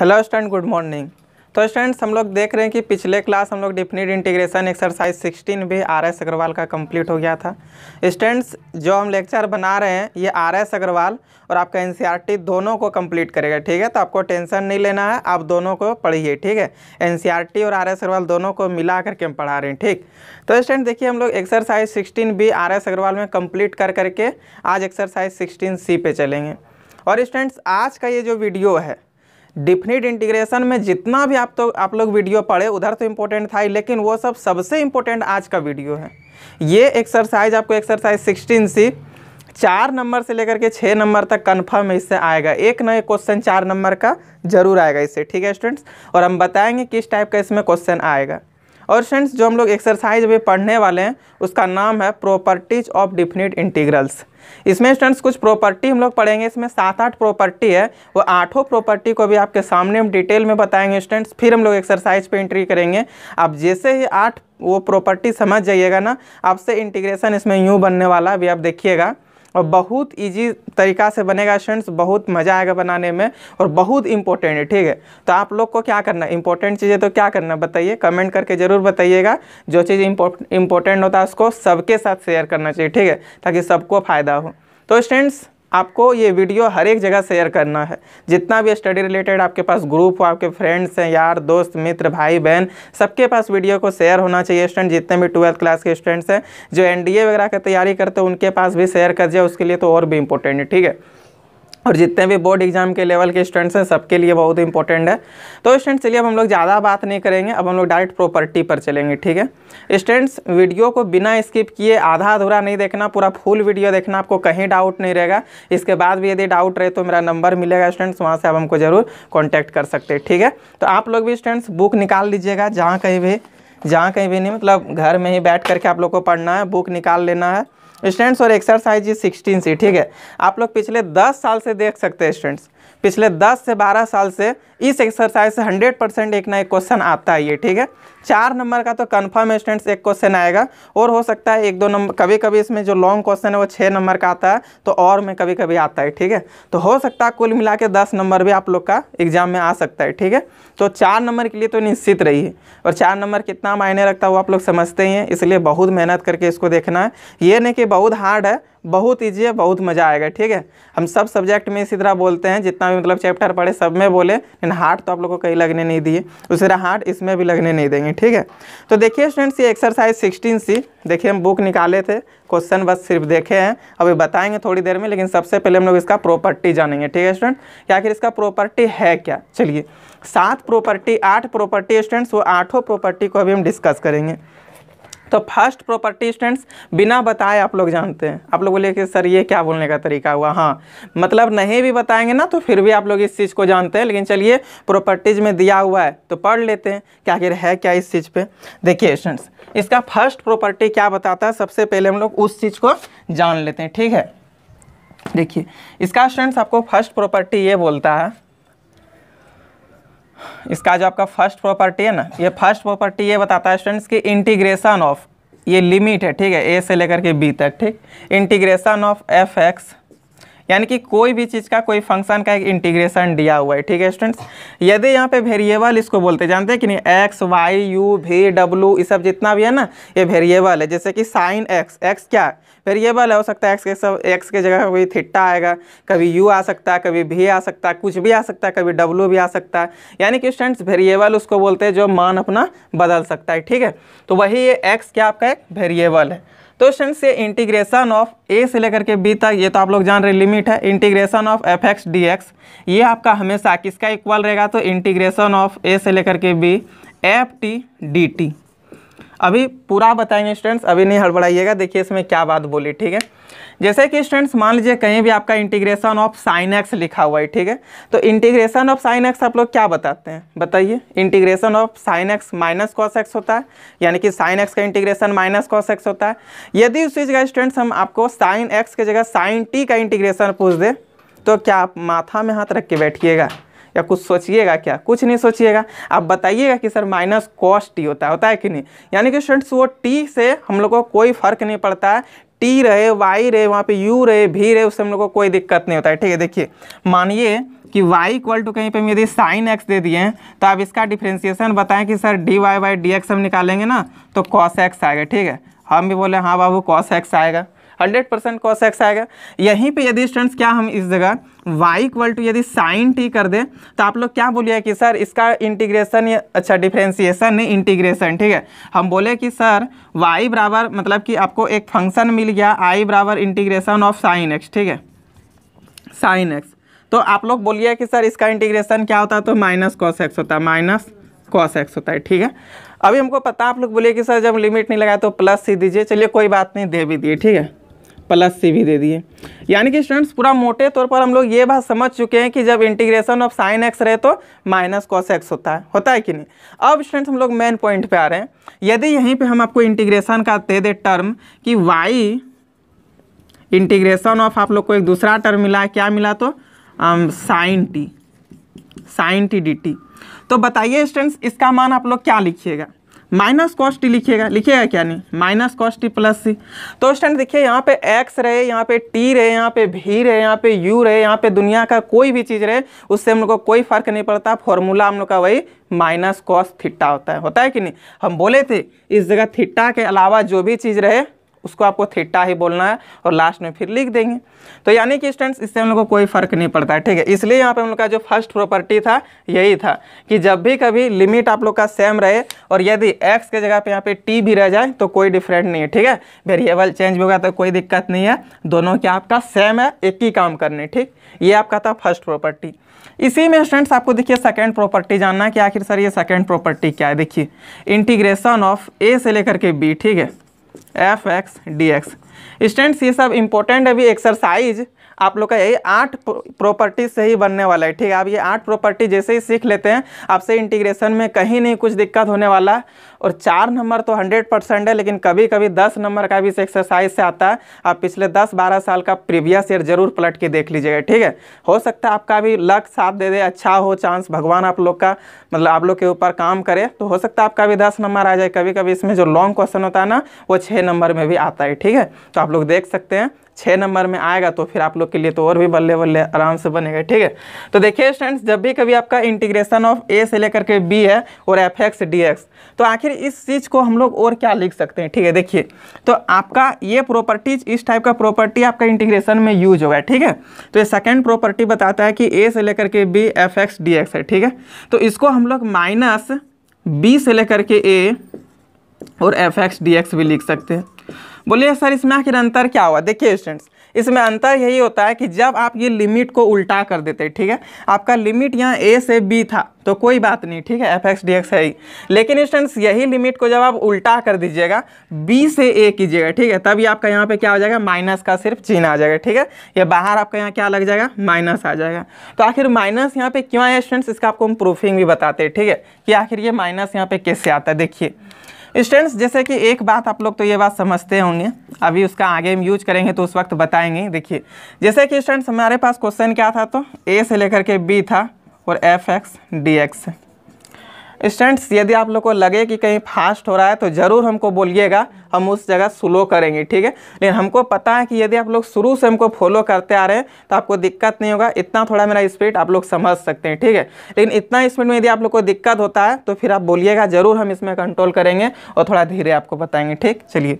Hello student, good morning. तो students, हम लोग देख रहे हैं कि पिछले क्लास हम लोग डेफिनिट इंटीग्रेशन एक्सरसाइज 16 भी आर.एस. अग्रवाल का कंप्लीट हो गया था। स्टूडेंट्स, जो हम लेक्चर बना रहे हैं ये आर.एस. अग्रवाल और आपका एनसीईआरटी दोनों को कंप्लीट करेगा, ठीक है। तो आपको टेंशन नहीं लेना है, आप दोनों को पढ़िए, ठीक है। एनसीईआरटी और आर.एस. अग्रवाल दोनों को मिला करके हम पढ़ा रहे हैं, ठीक। तो स्टूडेंट देखिए, हम लोग एक्सरसाइज 16 भी आर.एस. अग्रवाल में कंप्लीट करके आज एक्सरसाइज 16C पे चलेंगे। और स्टूडेंट्स, आज का ये जो वीडियो है डेफिनिट इंटीग्रेशन में जितना भी आप लोग वीडियो पढ़े उधर तो इम्पोर्टेंट था ही, लेकिन वो सबसे इम्पोर्टेंट आज का वीडियो है। ये एक्सरसाइज आपको एक्सरसाइज 16C 4 नंबर से लेकर के 6 नंबर तक कन्फर्म इससे आएगा। एक ना एक क्वेश्चन 4 नंबर का जरूर आएगा इससे, ठीक है स्टूडेंट्स। और हम बताएंगे किस टाइप का इसमें क्वेश्चन आएगा। और स्टूडेंट्स, जो हम लोग एक्सरसाइज भी पढ़ने वाले हैं उसका नाम है प्रॉपर्टीज ऑफ डेफिनिट इंटीग्रल्स। इसमें स्टूडेंट्स कुछ प्रॉपर्टी हम लोग पढ़ेंगे, इसमें 7-8 प्रॉपर्टी है। वो 8 प्रॉपर्टी को भी आपके सामने हम डिटेल में बताएंगे स्टूडेंट्स। फिर हम लोग एक्सरसाइज पे एंट्री करेंगे। आप जैसे ही 8 वो प्रॉपर्टी समझ जाइएगा ना, आपसे इंटीग्रेशन इसमें यूँ बनने वाला, अभी आप देखिएगा। और बहुत इजी तरीका से बनेगा स्टूडेंट्स, बहुत मज़ा आएगा बनाने में और बहुत इंपॉर्टेंट है, ठीक है। तो आप लोग को क्या करना है, इंपॉर्टेंट चीज़ें तो क्या करना बताइए, कमेंट करके ज़रूर बताइएगा। जो चीज़ इंपॉर्टेंट होता है उसको सबके साथ शेयर करना चाहिए, ठीक है, ताकि सबको फ़ायदा हो। तो स्टूडेंट्स, आपको ये वीडियो हर एक जगह शेयर करना है। जितना भी स्टडी रिलेटेड आपके पास ग्रुप हो, आपके फ्रेंड्स हैं, यार दोस्त मित्र भाई बहन, सबके पास वीडियो को शेयर होना चाहिए स्टूडेंट। जितने भी 12th क्लास के स्टूडेंट्स हैं, जो एनडीए वगैरह की तैयारी करते हैं, उनके पास भी शेयर कर दिया, उसके लिए तो और भी इंपॉर्टेंट है, ठीक है। और जितने भी बोर्ड एग्जाम के लेवल के स्टूडेंट्स हैं सबके लिए बहुत इंपॉर्टेंट है। तो स्टूडेंट्स, चलिए अब हम लोग ज़्यादा बात नहीं करेंगे, अब हम लोग डायरेक्ट प्रॉपर्टी पर चलेंगे, ठीक है। स्टूडेंट्स, वीडियो को बिना स्किप किए आधा अधूरा नहीं देखना, पूरा फुल वीडियो देखना, आपको कहीं डाउट नहीं रहेगा। इसके बाद भी यदि डाउट रहे तो मेरा नंबर मिलेगा स्टूडेंट्स, वहाँ से आप हमको ज़रूर कॉन्टैक्ट कर सकते हैं, ठीक है। तो आप लोग भी स्टूडेंट्स बुक निकाल लीजिएगा, जहाँ कहीं भी नहीं, मतलब घर में ही बैठ करके आप लोग को पढ़ना है, बुक निकाल लेना है स्टूडेंट्स। और एक्सरसाइज 16C, ठीक है। आप लोग पिछले 10 साल से देख सकते हैं स्टूडेंट्स, पिछले 10 से 12 साल से इस एक्सरसाइज से 100% एक ना एक क्वेश्चन आता है ये, ठीक है। 4 नंबर का तो कन्फर्म है स्टूडेंट्स, एक क्वेश्चन आएगा। और हो सकता है 1-2 नंबर, कभी कभी इसमें जो लॉन्ग क्वेश्चन है वो 6 नंबर का आता है, तो और में कभी कभी आता है, ठीक है। तो हो सकता है कुल मिला के 10 नंबर भी आप लोग का एग्जाम में आ सकता है, ठीक है। तो 4 नंबर के लिए तो निश्चित रहिए। और 4 नंबर कितना मायने रखता है वो आप लोग समझते ही हैं, इसलिए बहुत मेहनत करके इसको देखना है। ये नहीं कि बहुत हार्ड है, बहुत ईजी है, बहुत मज़ा आएगा, ठीक है। हम सब सब्जेक्ट में इसी तरह बोलते हैं, जितना भी मतलब चैप्टर पढ़े सब में बोले, लेकिन हार्ड तो आप लोगों को कहीं लगने नहीं दिए, उसी तरह हार्ड इसमें भी लगने नहीं देंगे, ठीक है। तो देखिए स्टूडेंट्स, ये एक्सरसाइज 16C, देखिए हम बुक निकाले थे, क्वेश्चन बस सिर्फ देखे हैं, अभी बताएंगे थोड़ी देर में, लेकिन सबसे पहले हम लोग इसका प्रॉपर्टी जानेंगे, ठीक है स्टूडेंट। कि आखिर इसका प्रॉपर्टी है क्या। चलिए 8 प्रॉपर्टी स्टूडेंट्स, वो 8 प्रॉपर्टी को अभी हम डिस्कस करेंगे। तो फर्स्ट प्रॉपर्टी स्टूडेंट्स बिना बताए आप लोग जानते हैं। आप लोग बोले कि सर ये क्या बोलने का तरीका हुआ, हाँ मतलब नहीं भी बताएंगे ना तो फिर भी आप लोग इस चीज़ को जानते हैं। लेकिन चलिए प्रॉपर्टीज में दिया हुआ है तो पढ़ लेते हैं कि आखिर है क्या इस चीज़ पे। देखिए स्टूडेंट्स, इसका फर्स्ट प्रॉपर्टी क्या बताता है, सबसे पहले हम लोग उस चीज़ को जान लेते हैं, ठीक है। देखिए इसका स्टूडेंट्स आपको फर्स्ट प्रॉपर्टी ये बोलता है, इसका जो आपका फर्स्ट प्रॉपर्टी है ना, ये फर्स्ट प्रॉपर्टी ये बताता है स्टूडेंट्स कि इंटीग्रेशन ऑफ, ये लिमिट है, ठीक है, ए से लेकर के बी तक, ठीक। इंटीग्रेशन ऑफ f(x), यानी कि कोई भी चीज़ का, कोई फंक्शन का एक इंटीग्रेशन दिया हुआ है, ठीक है स्टूडेंट्स। यदि यहाँ पे वेरिएबल इसको बोलते हैं, जानते हैं कि नहीं, x, y, u, v, w, ये सब जितना भी है ना ये वेरिएबल है। जैसे कि साइन x क्या वेरिएबल है, हो सकता है x के जगह कभी थीटा आएगा, कभी u आ सकता है, कभी v आ सकता है, कुछ भी आ सकता है, कभी w भी आ सकता है। यानी कि स्टूडेंट्स वेरिएबल उसको बोलते हैं जो मान अपना बदल सकता है, ठीक है। तो वही ये x क्या आपका एक वेरिएबल है। तो स्टूडेंट्स ये इंटीग्रेशन ऑफ a से लेकर के b तक, ये तो आप लोग जान रहे लिमिट है। इंटीग्रेशन ऑफ f(x) dx, ये आपका हमेशा किसका इक्वल रहेगा, तो इंटीग्रेशन ऑफ a से लेकर के b ft dt। अभी पूरा बताएंगे स्टूडेंट्स, अभी नहीं हड़बड़ाइएगा। देखिए इसमें क्या बात बोली, ठीक है। जैसे कि स्टूडेंट्स मान लीजिए कहीं भी आपका इंटीग्रेशन ऑफ साइन x लिखा हुआ है, ठीक है। तो इंटीग्रेशन ऑफ साइन x आप लोग क्या बताते हैं बताइए। Integration of sine x minus cos x होता है, यानी कि साइन x का इंटीग्रेशन माइनस कॉस x होता है। यदि उस चीज़ का स्टूडेंट्स हम आपको साइन x की जगह साइन t का इंटीग्रेशन पूछ दे तो क्या आप माथा में हाथ रख के बैठिएगा या कुछ सोचिएगा क्या, कुछ नहीं सोचिएगा, आप बताइएगा कि सर माइनस कॉस टी होता है कि नहीं। यानी कि स्टूडेंट्स वो टी से हम लोग को कोई फर्क नहीं पड़ता है, टी रहे, वाई रहे, वहाँ पे यू रहे, भी रहे, उससे हम लोग को कोई दिक्कत नहीं होता है, ठीक है। देखिए मानिए कि y इक्वल टू कहीं पे हम यदि साइन x दे दिए हैं तो आप इसका डिफ्रेंसिएशन बताएं कि सर dy बाई dx हम निकालेंगे ना तो cos x आएगा। ठीक है, हम भी बोले हाँ बाबू cos x आएगा, 100% cos x आएगा। यहीं पे यदि स्टूडेंट्स क्या हम इस जगह y इक्वल टू यदि साइन t कर दें तो आप लोग क्या बोलिए कि सर इसका इंटीग्रेशन या अच्छा डिफ्रेंसिएशन नहीं इंटीग्रेशन। ठीक है, हम बोले कि सर y बराबर मतलब कि आपको एक फंक्शन मिल गया i बराबर इंटीग्रेशन ऑफ साइन x। ठीक है, साइन x, तो आप लोग बोलिए कि सर इसका इंटीग्रेशन क्या होता है तो माइनस कॉस एक्स होता है, माइनस कॉस एक्स होता है। ठीक है, अभी हमको पता, आप लोग बोलिए कि सर जब लिमिट नहीं लगाए तो प्लस सी दीजिए, चलिए कोई बात नहीं, दे भी दिए। ठीक है, प्लस सी भी दे दिए। यानी कि स्टूडेंट्स पूरा मोटे तौर पर हम लोग ये बात समझ चुके हैं कि जब इंटीग्रेशन ऑफ साइन एक्स रहे तो माइनस कॉस एक्स होता है कि नहीं। अब स्टूडेंट्स हम लोग मेन पॉइंट पे आ रहे हैं। यदि यहीं पे हम आपको इंटीग्रेशन का दे दे टर्म कि y इंटीग्रेशन ऑफ, आप लोग को एक दूसरा टर्म मिला, क्या मिला तो साइन टी डी टी, तो बताइए स्टूडेंट्स इसका मान आप लोग क्या लिखिएगा, माइनस कॉस टी लिखिएगा क्या नहीं, माइनस कॉस टी प्लस सी। तो स्टूडेंट देखिए यहाँ पे x रहे, यहाँ पे t रहे, यहाँ पे v रहे, यहाँ पे u रहे, यहाँ पे दुनिया का कोई भी चीज़ रहे, उससे हम लोग को कोई फर्क नहीं पड़ता, फॉर्मूला हम लोग का वही माइनस कॉस थीटा होता है कि नहीं। हम बोले थे इस जगह थीटा के अलावा जो भी चीज़ रहे उसको आपको थीटा ही बोलना है और लास्ट में फिर लिख देंगे। तो यानी कि स्टूडेंट्स इससे हम लोग को कोई फर्क नहीं पड़ता है। ठीक है, इसलिए यहाँ पे हम लोग का जो फर्स्ट प्रॉपर्टी था यही था कि जब भी कभी लिमिट आप लोग का सेम रहे और यदि x के जगह पे यहाँ पे t भी रह जाए तो कोई डिफरेंट नहीं है। ठीक है, वेरिएबल चेंज होगा तो कोई दिक्कत नहीं है, दोनों क्या आपका सेम है, एक ही काम करने। ठीक, ये आपका था फर्स्ट प्रॉपर्टी। इसी में स्टूडेंट्स आपको देखिए सेकंड प्रॉपर्टी जानना है कि आखिर सर ये सेकंड प्रॉपर्टी क्या है। देखिए इंटीग्रेशन ऑफ a से लेकर के b, ठीक है, F X D x. Students ये सब इंपॉर्टेंट है, अभी एक्सरसाइज आप लोग का यही 8 प्रॉपर्टी से ही बनने वाला है। ठीक है, आप ये 8 प्रॉपर्टी जैसे ही सीख लेते हैं आपसे इंटीग्रेशन में कहीं नहीं कुछ दिक्कत होने वाला है। और 4 नंबर तो 100% है, लेकिन कभी कभी 10 नंबर का भी इस एक्सरसाइज से आता है। आप पिछले 10-12 साल का प्रीवियस ईयर जरूर पलट के देख लीजिएगा। ठीक है, हो सकता है आपका भी लक साथ दे दे, अच्छा हो चांस, भगवान आप लोग का मतलब आप लोग के ऊपर काम करे तो हो सकता है आपका भी 10 नंबर आ जाए। कभी कभी इसमें जो लॉन्ग क्वेश्चन होता है ना वो 6 नंबर में भी आता है। ठीक है, तो आप लोग देख सकते हैं 6 नंबर में आएगा तो फिर आप लोग के लिए तो और भी बल्ले बल्ले आराम से बनेगा। ठीक है, तो देखिए स्टूडेंट्स जब भी कभी आपका इंटीग्रेशन ऑफ a से लेकर के b है और एफ एक्स डी एक्स, तो आखिर इस चीज़ को हम लोग और क्या लिख सकते हैं। ठीक है, देखिए तो आपका ये प्रॉपर्टीज, इस टाइप का प्रॉपर्टी आपका इंटीग्रेशन में यूज होगा। ठीक है, तो ये सेकेंड प्रॉपर्टी बताता है कि a से लेकर के b F X D x है। ठीक है, तो इसको हम लोग माइनस b से लेकर के a और एफ एक्स डी एक्स भी लिख सकते हैं। बोलिए सर इसमें आखिर अंतर क्या हुआ। देखिए स्टूडेंट्स इसमें अंतर यही होता है कि जब आप ये लिमिट को उल्टा कर देते हैं, ठीक है, आपका लिमिट यहाँ a से b था तो कोई बात नहीं, ठीक है, एफ एक्स डी एक्स है ही, लेकिन स्टूडेंट्स यही लिमिट को जब आप उल्टा कर दीजिएगा b से a कीजिएगा, ठीक है, तभी आपका यहाँ पे क्या हो जाएगा, माइनस का सिर्फ चिन्ह आ जाएगा। ठीक है, ये बाहर आपका यहाँ क्या लग जाएगा, माइनस आ जाएगा। तो आखिर माइनस यहाँ पे क्यों आया स्टूडेंट्स, इसका आपको हम प्रूफिंग भी बताते हैं। ठीक है, कि आखिर ये माइनस यहाँ पे कैसे आता है। देखिए स्टूडेंट्स जैसे कि एक बात आप लोग तो ये बात समझते होंगे, अभी उसका आगे हम यूज करेंगे तो उस वक्त बताएंगे। देखिए जैसे कि स्टूडेंट्स हमारे पास क्वेश्चन क्या था, तो a से लेकर के b था और F X D x. Students यदि आप लोग को लगे कि कहीं फास्ट हो रहा है तो ज़रूर हमको बोलिएगा, हम उस जगह स्लो करेंगे। ठीक है, लेकिन हमको पता है कि यदि आप लोग शुरू से हमको फॉलो करते आ रहे हैं तो आपको दिक्कत नहीं होगा। इतना थोड़ा मेरा स्पीड आप लोग समझ सकते हैं। ठीक है, लेकिन इतना स्पीड में यदि आप लोग को दिक्कत होता है तो फिर आप बोलिएगा, ज़रूर हम इसमें कंट्रोल करेंगे और थोड़ा धीरे आपको बताएंगे। ठीक, चलिए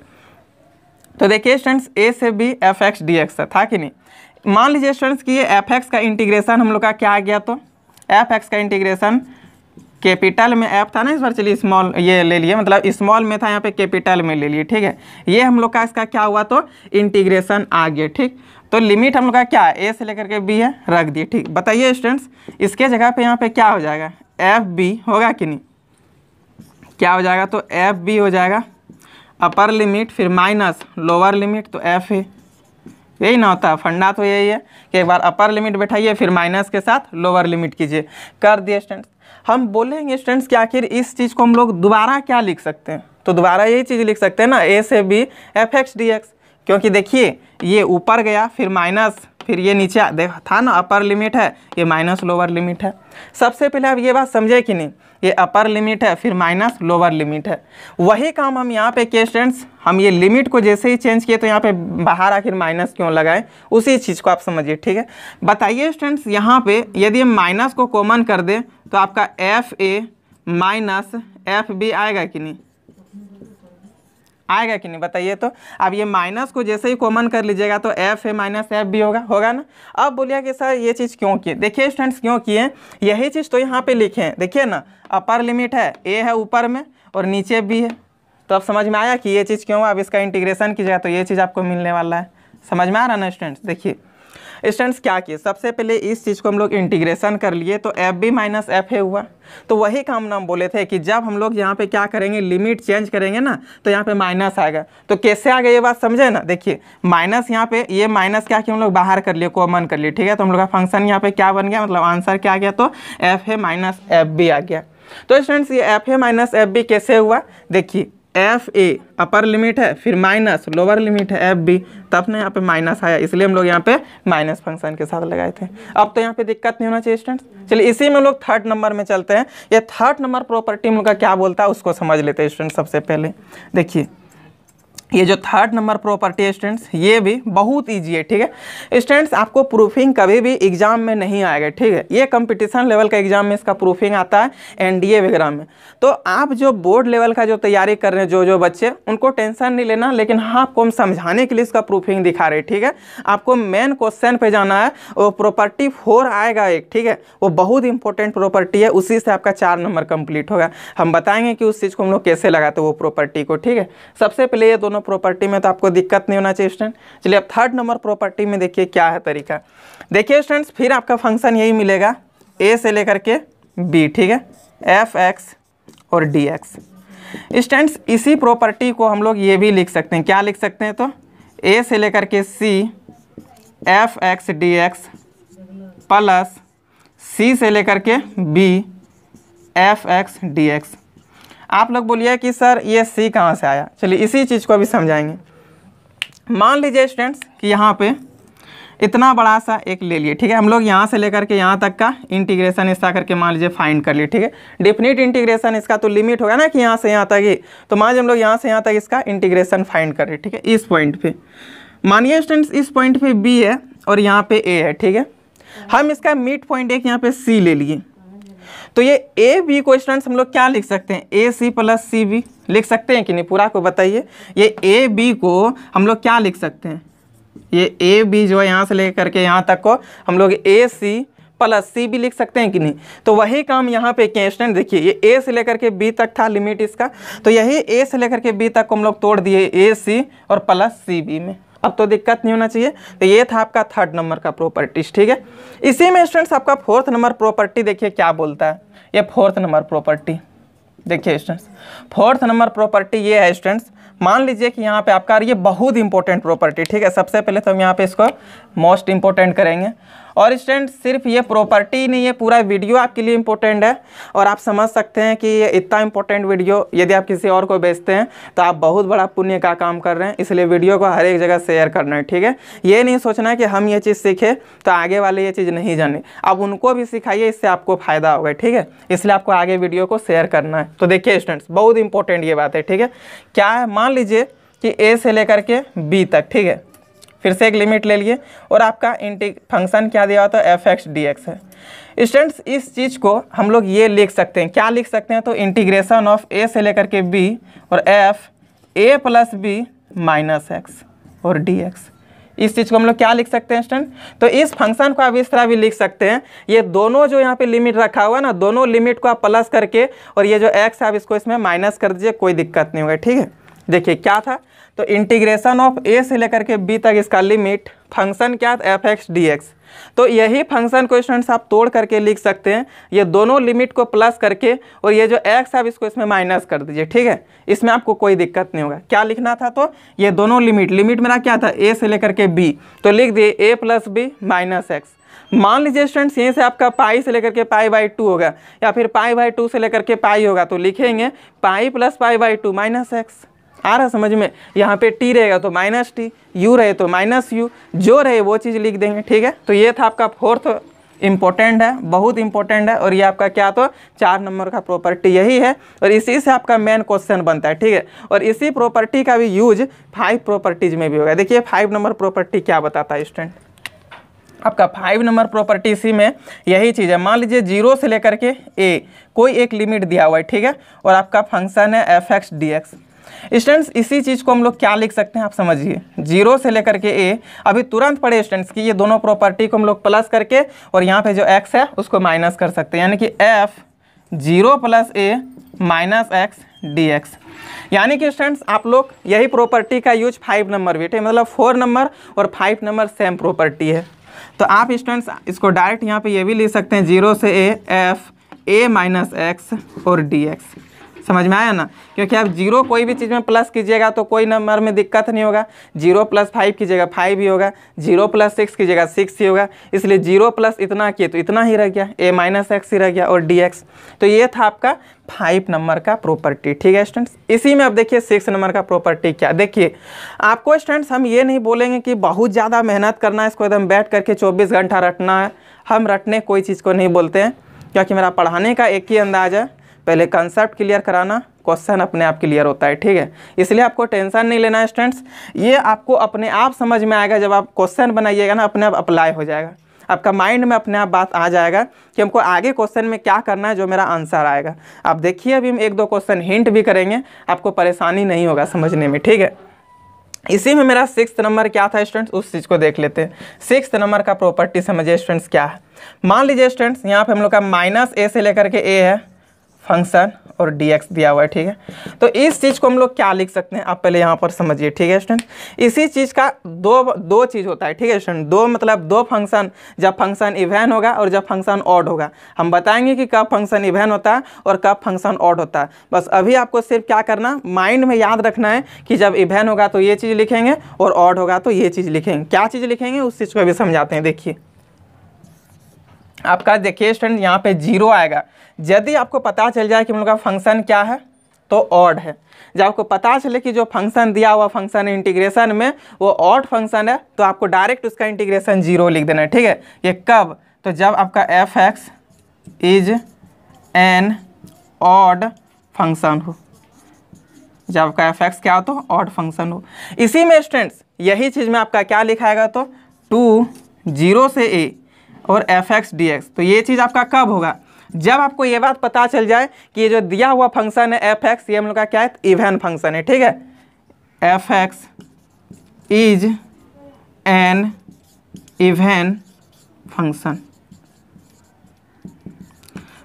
तो देखिए स्टूडेंट्स a से b F X D x था कि नहीं। मान लीजिए स्टूडेंट्स कि ये एफ एक्स का इंटीग्रेशन हम लोग का क्या आ गया, तो एफ एक्स का इंटीग्रेशन कैपिटल में f था ना, इस बार चलिए स्मॉल ये ले लिए, मतलब स्मॉल में था यहाँ पे कैपिटल में ले लिए। ठीक है, ये हम लोग का इसका क्या हुआ, तो इंटीग्रेशन आ गया। ठीक, तो लिमिट हम लोग का क्या है, a से लेकर के b है, रख दिए। ठीक, बताइए स्टूडेंट्स इसके जगह पे यहाँ पे क्या हो जाएगा, एफ बी होगा कि नहीं, क्या हो जाएगा, तो एफ बी हो जाएगा अपर लिमिट फिर माइनस लोअर लिमिट, तो एफ है। यही ना होता है, फंडा तो यही है कि एक बार अपर लिमिट बैठाइए फिर माइनस के साथ लोअर लिमिट कीजिए, कर दिए स्टूडेंट्स। हम बोलेंगे स्टूडेंट्स कि आखिर इस चीज़ को हम लोग दोबारा क्या लिख सकते हैं, तो दोबारा यही चीज़ लिख सकते हैं ना, a से b F X D x, क्योंकि देखिए ये ऊपर गया फिर माइनस फिर ये नीचे देखा था ना, अपर लिमिट है, ये माइनस लोअर लिमिट है। सबसे पहले आप ये बात समझे कि नहीं, ये अपर लिमिट है फिर माइनस लोअर लिमिट है। वही काम हम यहाँ पे किए स्टूडेंट्स, हम ये लिमिट को जैसे ही चेंज किए तो यहाँ पे बाहर आखिर माइनस क्यों लगाए, उसी चीज़ को आप समझिए। ठीक है, बताइए स्टूडेंट्स, यहाँ पे यदि हम माइनस को कॉमन कर दें तो आपका F A minus F B आएगा कि नहीं, आएगा कि नहीं बताइए। तो अब ये माइनस को जैसे ही कॉमन कर लीजिएगा तो F A minus F B होगा ना। अब बोलिए कि सर ये चीज़ क्यों किए, देखिए स्टूडेंट्स क्यों किए, यही चीज़ तो यहाँ पे लिखे हैं, देखिए ना, अपर लिमिट है, ए है ऊपर में और नीचे बी है। तो अब समझ में आया कि ये चीज़ क्यों, अब इसका इंटीग्रेशन कीजिएगा तो ये चीज़ आपको मिलने वाला है। समझ में आ रहा ना स्टूडेंट्स। देखिए स्टूडेंट्स क्या किए, सबसे पहले इस चीज़ को हम लोग इंटीग्रेशन कर लिए तो F B minus F A हुआ। तो वही काम ना हम बोले थे कि जब हम लोग यहाँ पे क्या करेंगे, लिमिट चेंज करेंगे ना, तो यहाँ पे माइनस आएगा। तो कैसे आ गया ये बात समझे ना। देखिए माइनस यहाँ पे, ये माइनस क्या किया हम लोग बाहर कर लिए, कॉमन कर लिए। ठीक है, तो हम लोग का फंक्शन यहाँ पे क्या बन गया, मतलब आंसर क्या आ गया, तो F A minus F B आ गया। तो स्टूडेंट्स ये F A minus F B कैसे हुआ, देखिए एफ ए अपर लिमिट है फिर माइनस लोअर लिमिट है एफ बी, तब ना यहाँ पे माइनस आया, इसलिए हम लोग यहाँ पे माइनस फंक्शन के साथ लगाए थे। अब तो यहाँ पे दिक्कत नहीं होना चाहिए स्टूडेंट्स। चलिए इसी में हम लोग थर्ड नंबर में चलते हैं। ये थर्ड नंबर प्रॉपर्टी हम लोग का क्या बोलता है उसको समझ लेते हैं स्टूडेंट्स। सबसे पहले देखिए ये जो थर्ड नंबर प्रॉपर्टी है स्टूडेंट्स, ये भी बहुत इजी है। ठीक है स्टूडेंट्स, आपको प्रूफिंग कभी भी एग्जाम में नहीं आएगा। ठीक है, ये कंपटीशन लेवल का एग्जाम में इसका प्रूफिंग आता है, एनडीए वगैरह में। तो आप जो बोर्ड लेवल का जो तैयारी कर रहे हैं जो बच्चे, उनको टेंशन नहीं लेना, लेकिन हाँ आपको हम समझाने के लिए इसका प्रूफिंग दिखा रहे हैं। ठीक है, आपको मेन क्वेश्चन पे जाना है, वो प्रॉपर्टी 4 आएगा एक। ठीक है, वो बहुत इंपॉर्टेंट प्रॉपर्टी है, उसी से आपका 4 नंबर कंप्लीट होगा। हम बताएंगे कि उस चीज़ को हम लोग कैसे लगाते हैं वो प्रॉपर्टी को। ठीक है, सबसे पहले ये दोनों प्रॉपर्टी में तो आपको दिक्कत नहीं होना चाहिए स्टूडेंट। चलिए अब थर्ड नंबर प्रॉपर्टी में देखिए क्या है तरीका। देखिए स्टूडेंट्स, फिर आपका फंक्शन यही मिलेगा, ए से लेकर के बी। ठीक है, एफ एक्स और डी एक्स। स्टूडेंट्स इसी प्रॉपर्टी को हम लोग ये भी लिख सकते हैं, क्या लिख सकते हैं, तो ए से लेकर के C F X D X plus C से लेकर के B F X D X. आप लोग बोलिए कि सर ये सी कहाँ से आया, चलिए इसी चीज़ को अभी समझाएंगे। मान लीजिए स्टूडेंट्स कि यहाँ पे इतना बड़ा सा एक ले लिए। ठीक है, हम लोग यहाँ से लेकर के यहाँ तक का इंटीग्रेशन इसका करके मान लीजिए फाइंड कर लिए। ठीक है, डेफिनेट इंटीग्रेशन इसका तो लिमिट होगा ना कि यहाँ से यहाँ तक ही, तो मान लीजिए हम लोग यहाँ से यहाँ तक इसका इंटीग्रेशन फाइंड कर रहे। ठीक है, इस पॉइंट पे मानिए स्टूडेंट्स, इस पॉइंट पे बी है और यहाँ पे ए है। ठीक है, हम इसका मिड पॉइंट एक यहाँ पे सी ले लिए, तो ये ए बी को स्टूडेंट्स हम लोग क्या लिख सकते हैं, ए सी प्लस सी बी लिख सकते हैं कि नहीं, पूरा को बताइए। ये ए बी को हम लोग क्या लिख सकते हैं, ये ए बी जो है यहाँ से लेकर के यहाँ तक को हम लोग ए सी प्लस सी बी लिख सकते हैं कि नहीं। तो वही काम यहाँ पे किए स्टूडेंट। देखिए ये ए से लेकर के बी तक था लिमिट इसका, तो यही ए से लेकर के बी तक को हम लोग तोड़ दिए ए सी और प्लस सी बी में। अब तो दिक्कत नहीं होना चाहिए। तो ये था आपका थर्ड नंबर का प्रॉपर्टीज। ठीक है, इसी में स्टूडेंट्स आपका फोर्थ नंबर प्रॉपर्टी देखिए क्या बोलता है। ये फोर्थ नंबर प्रॉपर्टी देखिए स्टूडेंट्स, फोर्थ नंबर प्रॉपर्टी ये है स्टूडेंट्स, मान लीजिए कि यहाँ पे आपका ये बहुत इंपॉर्टेंट प्रॉपर्टी। ठीक है, सबसे पहले तो हम यहाँ पे इसको मोस्ट इंपॉर्टेंट करेंगे। और स्टूडेंट सिर्फ ये प्रॉपर्टी नहीं, ये पूरा वीडियो आपके लिए इंपॉर्टेंट है। और आप समझ सकते हैं कि ये इतना इंपॉर्टेंट वीडियो यदि आप किसी और को भेजते हैं तो आप बहुत बड़ा पुण्य का काम कर रहे हैं। इसलिए वीडियो को हर एक जगह शेयर करना है। ठीक है, ये नहीं सोचना है कि हम ये चीज़ सीखे तो आगे वाले ये चीज़ नहीं जाने, आप उनको भी सिखाइए, इससे आपको फ़ायदा होगा। ठीक है, इसलिए आपको आगे वीडियो को शेयर करना है। तो देखिए स्टूडेंट्स, बहुत इंपॉर्टेंट ये बात है। ठीक है, क्या है, मान लीजिए कि ए से लेकर के बी तक। ठीक है, फिर से एक लिमिट ले लिए और आपका फंक्शन क्या दिया हुआ था, एफ एक्स डी एक्स है। स्टूडेंट्स इस चीज़ को हम लोग ये लिख सकते हैं, क्या लिख सकते हैं, तो इंटीग्रेशन ऑफ ए से लेकर के बी और F A plus B minus X और डी एक्स। इस चीज़ को हम लोग क्या लिख सकते हैं स्टूडेंट, तो इस फंक्शन को आप इस तरह भी लिख सकते हैं, ये दोनों जो यहाँ पे लिमिट रखा हुआ है ना, दोनों लिमिट को आप प्लस करके और ये जो एक्स आप इसको इसमें माइनस कर दीजिए, कोई दिक्कत नहीं होगा। ठीक है, देखिए क्या था, तो इंटीग्रेशन ऑफ ए से लेकर के बी तक इसका लिमिट, फंक्शन क्या था, एफ एक्स डी एक्स। तो यही फंक्शन को स्टूडेंट्स आप तोड़ करके लिख सकते हैं, ये दोनों लिमिट को प्लस करके और ये जो एक्स आप इसको इसमें माइनस कर दीजिए। ठीक है, इसमें आपको कोई दिक्कत नहीं होगा। क्या लिखना था, तो ये दोनों लिमिट मेरा क्या था, ए से लेकर के बी, तो लिख दिए ए प्लस बी माइनस एक्स। मान लीजिए स्टूडेंट्स यहीं से आपका पाई से लेकर के पाई बाई 2 होगा या फिर पाई बाई 2 से लेकर के पाई होगा, तो लिखेंगे pi plus pi by 2 minus X. आ रहा समझ में। यहाँ पे टी रहेगा तो माइनस टी, यू रहे तो माइनस यू, जो रहे वो चीज़ लिख देंगे, ठीक है। तो ये था आपका फोर्थ इंपॉर्टेंट है, बहुत इंपॉर्टेंट है, और ये आपका क्या तो 4 नंबर का प्रॉपर्टी यही है, और इसी से आपका मेन क्वेश्चन बनता है, ठीक है। और इसी प्रॉपर्टी का भी यूज 5 प्रॉपर्टीज में भी होगा। देखिए 5 नंबर प्रॉपर्टी क्या बताता है स्टूडेंट, आपका 5 नंबर प्रॉपर्टी इसी में यही चीज़ है। मान लीजिए 0 से लेकर के a कोई एक लिमिट दिया हुआ है, ठीक है, और आपका फंक्शन है f(x) dx। स्टूडेंट्स इसी चीज़ को हम लोग क्या लिख सकते हैं, आप समझिए 0 से लेकर के a, अभी तुरंत पढ़े स्टूडेंट्स कि ये दोनों प्रॉपर्टी को हम लोग प्लस करके और यहाँ पे जो x है उसको माइनस कर सकते हैं, यानी कि f(0 + a - x dx)। यानी कि स्टूडेंट्स आप लोग यही प्रॉपर्टी का यूज 5 नंबर भी, ठीक है, मतलब 4 नंबर और 5 नंबर सेम प्रॉपर्टी है। तो आप स्टूडेंट्स इसको डायरेक्ट यहाँ पे ये भी लिख सकते हैं 0 से a f(a - x) और dx। समझ में आया ना, क्योंकि आप 0 कोई भी चीज़ में प्लस कीजिएगा तो कोई नंबर में दिक्कत नहीं होगा, 0 + 5 कीजिएगा 5 ही होगा, 0 + 6 कीजिएगा 6 ही होगा, इसलिए 0 + इतना किए तो इतना ही रह गया, a - x ही रह गया और dx। तो ये था आपका 5 नंबर का प्रॉपर्टी, ठीक है स्टूडेंट्स। इसी में अब देखिए 6 नंबर का प्रॉपर्टी क्या, देखिए आपको स्टूडेंट्स हम ये नहीं बोलेंगे कि बहुत ज़्यादा मेहनत करना है, इसको एकदम बैठ करके 24 घंटा रटना है, हम रटने कोई चीज़ को नहीं बोलते हैं, क्योंकि मेरा पढ़ाने का एक ही अंदाज़ है, पहले कंसेप्ट क्लियर कराना, क्वेश्चन अपने आप क्लियर होता है, ठीक है। इसलिए आपको टेंशन नहीं लेना है स्टूडेंट्स, ये आपको अपने आप समझ में आएगा, जब आप क्वेश्चन बनाइएगा ना अपने आप अप्लाई हो जाएगा, आपका माइंड में अपने आप बात आ जाएगा कि हमको आगे क्वेश्चन में क्या करना है, जो मेरा आंसर आएगा। आप देखिए अभी हम 1-2 क्वेश्चन हिंट भी करेंगे, आपको परेशानी नहीं होगा समझने में, ठीक है। इसी में मेरा 6th नंबर क्या था स्टूडेंट्स, उस चीज़ को देख लेते हैं। 6th नंबर का प्रॉपर्टी समझिए स्टूडेंट्स क्या है। मान लीजिए स्टूडेंट्स यहाँ पे हम लोग का -a से लेकर के a है फंक्शन और dx दिया हुआ है, ठीक है। तो इस चीज़ को हम लोग क्या लिख सकते हैं, आप पहले यहाँ पर समझिए, ठीक है स्टूडेंट। इसी चीज़ का दो चीज़ होता है, ठीक है स्टूडेंट, दो मतलब 2 फंक्शन, जब फंक्शन इवन होगा और जब फंक्शन ऑड होगा। हम बताएंगे कि कब फंक्शन इवन होता है और कब फंक्शन ऑड होता है। बस अभी आपको सिर्फ क्या करना, माइंड में याद रखना है कि जब इवन होगा तो ये चीज़ लिखेंगे और ऑड होगा तो ये चीज़ लिखेंगे। क्या चीज़ लिखेंगे उस चीज़ को अभी समझाते हैं। देखिए आपका देखिए स्टूडेंट यहाँ पे 0 आएगा, यदि आपको पता चल जाए कि हम लोग का फंक्शन क्या है तो ऑड है। जब आपको पता चले कि जो फंक्शन दिया हुआ फंक्शन है इंटीग्रेशन में वो ऑड फंक्शन है, तो आपको डायरेक्ट उसका इंटीग्रेशन 0 लिख देना है, ठीक है। ये कब, तो जब आपका f(x) is an odd function हो, जब आपका f(x) क्या हो तो ऑड फंक्शन हो। इसी में स्टूडेंट्स यही चीज़ में आपका क्या लिखाएगा तो 2 0 से a और f(x) dx। तो ये चीज़ आपका कब होगा, जब आपको ये बात पता चल जाए कि ये जो दिया हुआ फंक्शन है f(x) ये हम लोग का क्या है, इवन फंक्शन है, ठीक है। f(x) is an even function,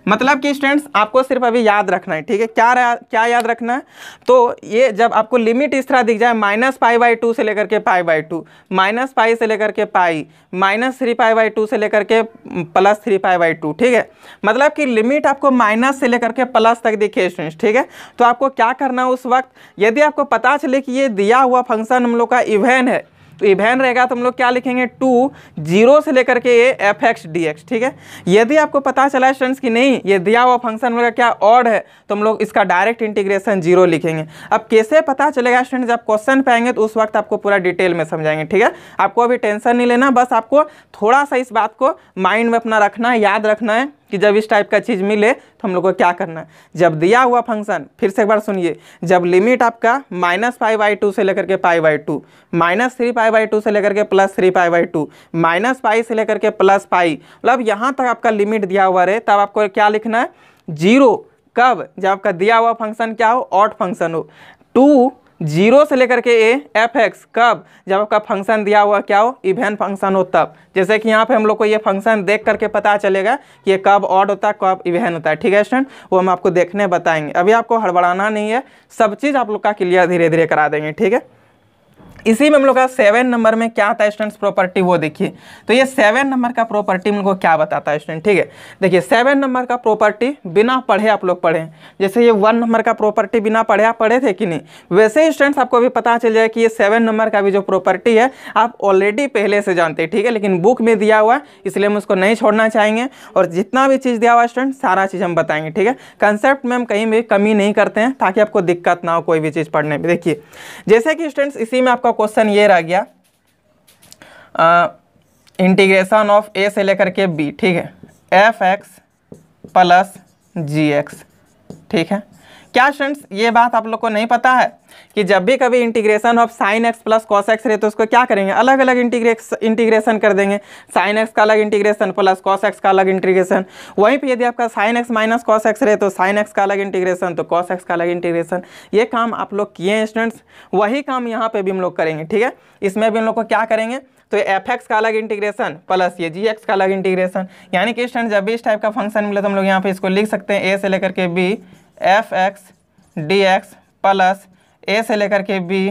मतलब कि स्टूडेंट्स आपको सिर्फ अभी याद रखना है, ठीक है। क्या याद रखना है, तो ये जब आपको लिमिट इस तरह दिख जाए -π/2 से लेकर के π/2, -π से लेकर के पाई, -3π/2 से लेकर के +3π/2, ठीक है। मतलब कि लिमिट आपको माइनस से लेकर के प्लस तक दिखे स्टूडेंट्स, ठीक है। तो आपको क्या करना है उस वक्त, यदि आपको पता चले कि ये दिया हुआ फंक्शन हम लोग का इवन है, तो इवन रहेगा तो हम लोग क्या लिखेंगे 2 0 से लेकर के ये f(x) dx, ठीक है। यदि आपको पता चला स्टूडेंट्स कि नहीं ये दिया हुआ फंक्शन हम लोग का क्या ऑड है, तो हम लोग इसका डायरेक्ट इंटीग्रेशन 0 लिखेंगे। अब कैसे पता चलेगा स्टूडेंट्स, जब क्वेश्चन पे आएंगे तो उस वक्त आपको पूरा डिटेल में समझाएंगे, ठीक है। आपको अभी टेंशन नहीं लेना, बस आपको थोड़ा सा इस बात को माइंड में अपना रखना है, याद रखना है कि जब इस टाइप का चीज़ मिले तो हम लोग को क्या करना है। जब दिया हुआ फंक्शन, फिर से एक बार सुनिए, जब लिमिट आपका -π/2 से लेकर के π/2, -3π/2 से लेकर के +3π/2, -π से लेकर के +π, मतलब यहाँ तक आपका लिमिट दिया हुआ रहे, तब आपको क्या लिखना है 0। कब, जब आपका दिया हुआ फंक्शन क्या हो, ऑड फंक्शन हो। 2 0 से लेकर के a f(x) कब, जब आपका फंक्शन दिया हुआ क्या हो, इवन फंक्शन हो तब। जैसे कि यहाँ पे हम लोग को ये फंक्शन देख करके पता चलेगा कि ये कब ऑड होता है कब इवन होता है, ठीक है स्टूडेंट। वो हम आपको देखने बताएंगे, अभी आपको हड़बड़ाना नहीं है, सब चीज़ आप लोग का क्लियर धीरे धीरे करा देंगे, ठीक है। इसी में हम लोग का 7 नंबर में क्या आता है स्टूडेंट्स प्रॉपर्टी, वो देखिए। तो ये 7 नंबर का प्रॉपर्टी हम लोग को क्या बताता है स्टूडेंट, ठीक है। देखिए 7 नंबर का प्रॉपर्टी बिना पढ़े आप लोग पढ़ें, जैसे ये 1 नंबर का प्रॉपर्टी बिना पढ़े आप पढ़े थे कि नहीं, वैसे ही स्टूडेंट्स आपको भी पता चल जाए कि ये 7 नंबर का भी जो प्रॉपर्टी है आप ऑलरेडी पहले से जानते हैं, ठीक है। लेकिन बुक में दिया हुआ है इसलिए हम उसको नहीं छोड़ना चाहेंगे, और जितना भी चीज़ दिया हुआ है स्टूडेंट सारा चीज़ हम बताएंगे, ठीक है। कंसेप्ट में हम कहीं भी कमी नहीं करते हैं ताकि आपको दिक्कत ना हो कोई भी चीज़ पढ़ने में। देखिए जैसे कि स्टूडेंट्स इसी में आपका क्वेश्चन ये रह गया, इंटीग्रेशन ऑफ ए से लेकर के बी, ठीक है, एफ एक्स प्लस जी एक्स, ठीक है। क्या स्टूडेंट्स ये बात आप लोग को नहीं पता है कि जब भी कभी integration of sine x plus cos x रहे तो उसको क्या करेंगे, अलग अलग इंटीग्रेशन कर देंगे। साइन एक्स का अलग इंटीग्रेशन प्लस कॉस एक्स का अलग इंटीग्रेशन। वहीं पे यदि आपका sine x minus cos x रहे तो साइन एक्स का अलग इंटीग्रेशन, तो कॉस एक्स का अलग इंटीग्रेशन। ये काम आप लोग किए हैं स्टूडेंट्स, वही काम यहाँ पे भी हम लोग करेंगे, ठीक है। इसमें भी हम लोग को क्या करेंगे, तो एफ एक्स का अलग इंटीग्रेशन प्लस ये जी एक्स का अलग इंटीग्रेशन। यानी कि स्टूडेंट जब भी इस टाइप का फंक्शन मिले तो हम लोग यहाँ पे इसको लिख सकते हैं ए से लेकर के B F X D X plus A से लेकर के बी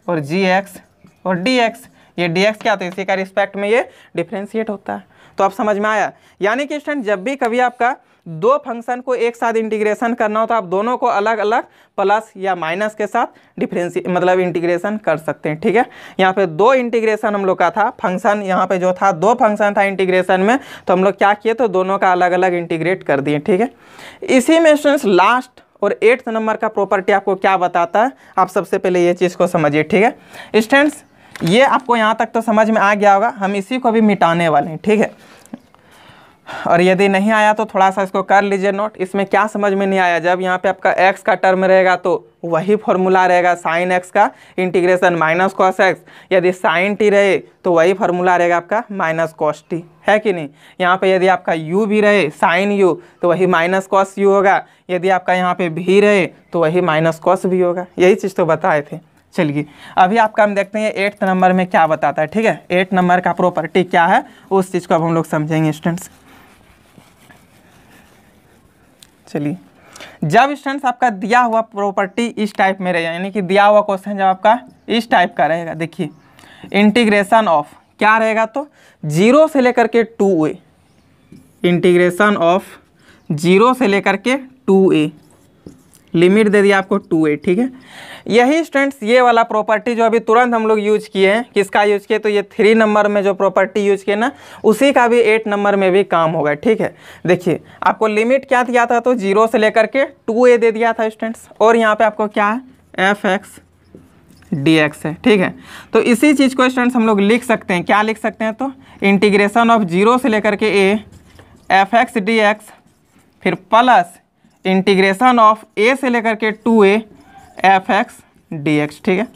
और जी एक्स और डी एक्स। ये डी एक्स क्या होता है, इसी का रिस्पेक्ट में ये डिफ्रेंशिएट होता है। तो आप समझ में आया। यानी कि स्टूडेंट जब भी कभी आपका दो फंक्शन को एक साथ इंटीग्रेशन करना हो तो आप दोनों को अलग अलग प्लस या माइनस के साथ मतलब इंटीग्रेशन कर सकते हैं, ठीक है। यहाँ पे दो इंटीग्रेशन हम लोग का था फंक्शन, यहाँ पे जो था दो फंक्शन था इंटीग्रेशन में, तो हम लोग क्या किए तो दोनों का अलग अलग इंटीग्रेट कर दिए, ठीक है। इसी में स्टूडेंट्स लास्ट और 8th नंबर का प्रॉपर्टी आपको क्या बताता है, आप सबसे पहले ये चीज़ को समझिए, ठीक है। स्टूडेंट्स ये आपको यहाँ तक तो समझ में आ गया होगा, हम इसी को भी मिटाने वाले हैं, ठीक है। और यदि नहीं आया तो थोड़ा सा इसको कर लीजिए नोट। इसमें क्या समझ में नहीं आया, जब यहाँ पे आपका x का टर्म रहेगा तो वही फॉर्मूला रहेगा साइन x का इंटीग्रेशन माइनस कॉस x, यदि साइन t रहे तो वही फार्मूला रहेगा आपका माइनस कॉस t, है कि नहीं। यहाँ पे यदि आपका u भी रहे साइन u तो वही माइनस कॉस u होगा, यदि आपका यहाँ पे v रहे तो वही माइनस कॉस v होगा। यही चीज़ तो बताए थे। चलिए अभी आपका हम देखते हैं 8th नंबर में क्या बताता है, ठीक है। 8 नंबर का प्रॉपर्टी क्या है उस चीज़ को अब हम लोग समझेंगे स्टूडेंट्स। चलिए जब स्टूडेंट्स आपका दिया हुआ प्रॉपर्टी इस टाइप में रहेगा, यानी कि दिया हुआ क्वेश्चन जब आपका इस टाइप का रहेगा, देखिए इंटीग्रेशन ऑफ क्या रहेगा तो 0 से लेकर के 2a, इंटीग्रेशन ऑफ 0 से लेकर के 2a, लिमिट दे दिया आपको 2a, ठीक है। यही स्टूडेंट्स ये वाला प्रॉपर्टी जो अभी तुरंत हम लोग यूज किए हैं, किसका यूज किए तो ये 3 नंबर में जो प्रॉपर्टी यूज किए ना उसी का भी 8 नंबर में भी काम होगा, ठीक है। देखिए आपको लिमिट क्या दिया था तो 0 से लेकर के 2a दे दिया था स्टूडेंट्स, और यहाँ पे आपको क्या है एफ एक्स डी एक्स है, ठीक है। तो इसी चीज़ को स्टूडेंट्स हम लोग लिख सकते हैं, क्या लिख सकते हैं तो इंटीग्रेशन ऑफ 0 से लेकर के a F X D x, फिर प्लस इंटीग्रेशन ऑफ a से लेकर के 2a F X D x, ठीक है।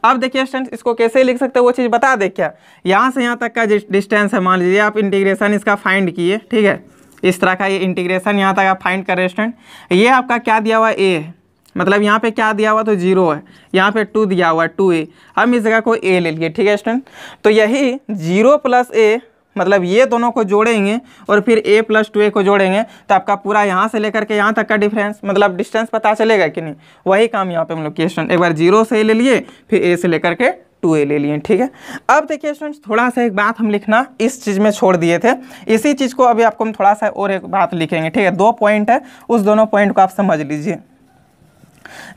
अब देखिए स्टूडेंट्स इसको कैसे लिख सकते हैं वो चीज़ बता दे क्या, यहाँ से यहाँ तक का डिस्टेंस है, मान लीजिए आप इंटीग्रेशन इसका फाइंड किए, ठीक है। इस तरह का ये इंटीग्रेशन यहाँ तक आप फाइंड कर रहे हैं स्टूडेंट, ये आपका क्या दिया हुआ a है, मतलब यहाँ पे क्या दिया हुआ तो 0 है, यहाँ पे 2 दिया हुआ है 2a, हम इस जगह को a ले लिए, ठीक है स्टूडेंट। तो यही 0 प्लस a मतलब ये दोनों को जोड़ेंगे और फिर a प्लस 2a को जोड़ेंगे तो आपका पूरा यहाँ से लेकर के यहाँ तक का डिफरेंस मतलब डिस्टेंस पता चलेगा कि नहीं, वही काम यहाँ पे हम लोग किए स्टूडेंट। एक बार 0 से a ले लिए फिर a से लेकर के 2a ले लिए, ठीक है। अब देखिए स्टूडेंट्स थोड़ा सा एक बात हम लिखना इस चीज़ में छोड़ दिए थे, इसी चीज़ को अभी आपको हम थोड़ा सा और एक बात लिखेंगे, ठीक है। 2 पॉइंट है, उस दोनों पॉइंट को आप समझ लीजिए।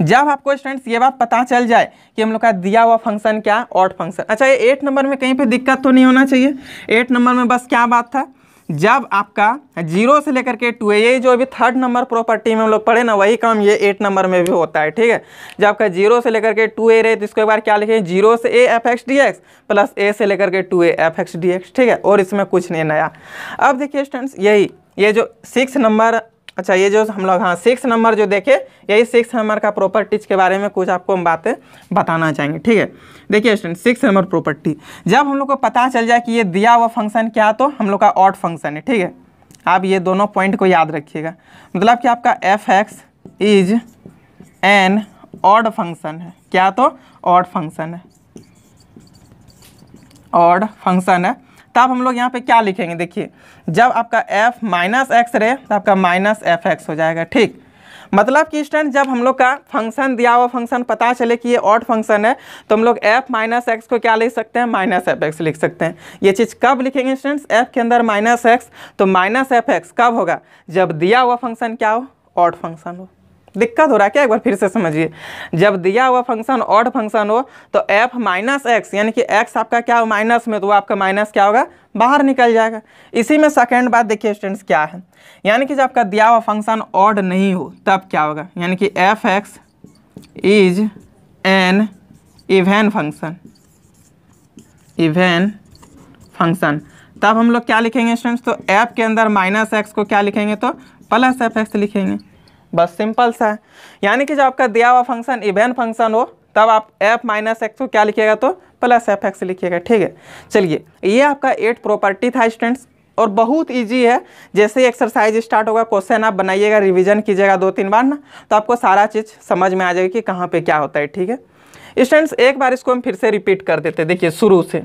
जब आपको स्टूडेंट्स ये बात पता चल जाए कि हम लोग का दिया हुआ फंक्शन क्या ऑड फंक्शन, अच्छा ये 8 नंबर में कहीं पे दिक्कत तो नहीं होना चाहिए। 8 नंबर में बस क्या बात था, जब आपका 0 से लेकर के 2a, ये जो अभी 3rd नंबर प्रॉपर्टी में हम लोग पढ़े ना वही काम ये 8 नंबर में भी होता है, ठीक है। जब आपका 0 से लेकर के 2a रहे तो इसको एक बार क्या लिखें 0 से a F X D X plus a से लेकर के 2a F X D x, ठीक है। और इसमें कुछ नहीं नया। अब देखिए स्टूडेंट्स यही ये जो 6 नंबर, अच्छा ये जो हम लोग 6 नंबर जो देखे यही 6 नंबर का प्रॉपर्टीज के बारे में कुछ आपको हम बातें बताना चाहेंगे, ठीक है। देखिए स्टूडेंट 6 नंबर प्रॉपर्टी, जब हम लोग को पता चल जाए कि ये दिया हुआ फंक्शन क्या तो हम लोग का ऑड फंक्शन है, ठीक है। आप ये दोनों पॉइंट को याद रखिएगा, मतलब कि आपका F x is an odd function है, क्या तो ऑड फंक्शन है, ऑड फंक्शन है। तब हम लोग यहाँ पे क्या लिखेंगे, देखिए जब आपका f माइनस एक्स रहे तो आपका माइनस एफ एक्स हो जाएगा, ठीक। मतलब कि स्टूडेंट जब हम लोग का फंक्शन दिया हुआ फंक्शन पता चले कि ये ऑड फंक्शन है तो हम लोग f माइनस एक्स को क्या लिख सकते हैं, माइनस एफ एक्स लिख सकते हैं। ये चीज़ कब लिखेंगे स्टूडेंट्स, f के अंदर माइनस एक्स, तो माइनस एफ एक्स कब होगा, जब दिया हुआ फंक्शन क्या हो, ऑड फंक्शन हो। दिक्कत हो रहा है क्या, एक बार फिर से समझिए। जब दिया हुआ फंक्शन ऑड फंक्शन हो तो f माइनस एक्स यानी कि x आपका क्या हो माइनस में, तो वो आपका माइनस क्या होगा, बाहर निकल जाएगा। इसी में सेकेंड बात देखिए स्टूडेंट्स क्या है, यानी कि जब आपका दिया हुआ फंक्शन ऑड नहीं हो तब क्या होगा, यानी कि F x is an even function, even function, तब हम लोग क्या लिखेंगे स्टूडेंट्स, तो f के अंदर माइनस एक्स को क्या लिखेंगे, तो प्लस एफ एक्स लिखेंगे। बस सिंपल सा है। यानी कि जब आपका दिया हुआ फंक्शन इवन फंक्शन हो तब आप f माइनस एक्स को क्या लिखिएगा, तो प्लस एफ एक्स लिखिएगा। ठीक है, चलिए ये आपका 8 प्रॉपर्टी था स्टूडेंट्स, और बहुत इजी है। जैसे ही एक्सरसाइज स्टार्ट होगा क्वेश्चन आप बनाइएगा, रिवीजन कीजिएगा 2-3 बार ना, तो आपको सारा चीज़ समझ में आ जाएगी कि कहाँ पे क्या होता है। ठीक है स्टूडेंट्स, एक बार इसको हम फिर से रिपीट कर देते हैं, देखिए शुरू से।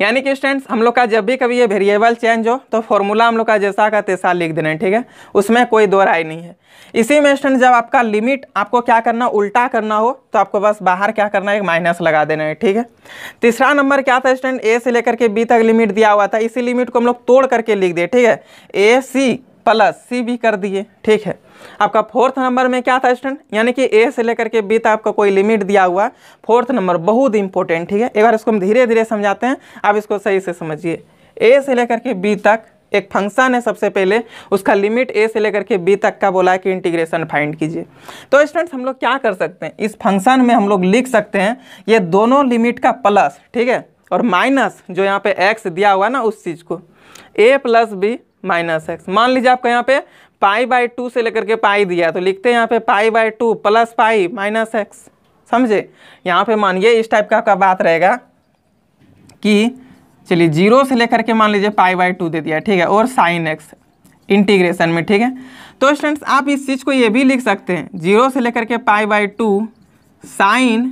यानी कि स्टूडेंट्स हम लोग का जब भी कभी ये वेरिएबल चेंज हो तो फॉर्मूला हम लोग का जैसा का तैसा लिख देना है। ठीक है, उसमें कोई दो राय नहीं है। इसी में स्टूडेंट जब आपका लिमिट आपको क्या करना, उल्टा करना हो तो आपको बस बाहर क्या करना है, एक माइनस लगा देना है। ठीक है, तीसरा नंबर क्या था स्टूडेंट, ए से लेकर के बी तक लिमिट दिया हुआ था, इसी लिमिट को हम लोग तोड़ करके लिख दिए। ठीक है, ए सी प्लस सी भी कर दिए। ठीक है, आपका फोर्थ नंबर में क्या था स्टूडेंट, यानी कि ए से लेकर के बी तक आपको कोई लिमिट दिया हुआ, फोर्थ नंबर बहुत इंपॉर्टेंट। ठीक है, एक बार इसको हम धीरे धीरे समझाते हैं, आप इसको सही से समझिए। ए से लेकर के बी तक एक फंक्शन है, सबसे पहले उसका लिमिट ए से लेकर के बी तक का बोला है कि इंटीग्रेशन फाइंड कीजिए। तो स्टूडेंट्स हम लोग क्या कर सकते हैं, इस फंक्शन में हम लोग लिख सकते हैं ये दोनों लिमिट का प्लस, ठीक है, और माइनस जो यहाँ पे एक्स दिया हुआ ना उस चीज़ को, ए प्लस बी माइनस एक्स। मान लीजिए आपका यहाँ पे पाई बाई 2 से लेकर के पाई दिया तो लिखते हैं यहाँ पे पाई by 2 plus pi minus x. समझे, यहाँ पे मानिए इस टाइप का आपका बात रहेगा कि चलिए 0 से लेकर के मान लीजिए पाई बाई 2 दे दिया। ठीक है, और साइन एक्स इंटीग्रेशन में। ठीक है, तो स्टूडेंट्स आप इस चीज़ को ये भी लिख सकते हैं 0 से लेकर के पाई बाई 2 साइन,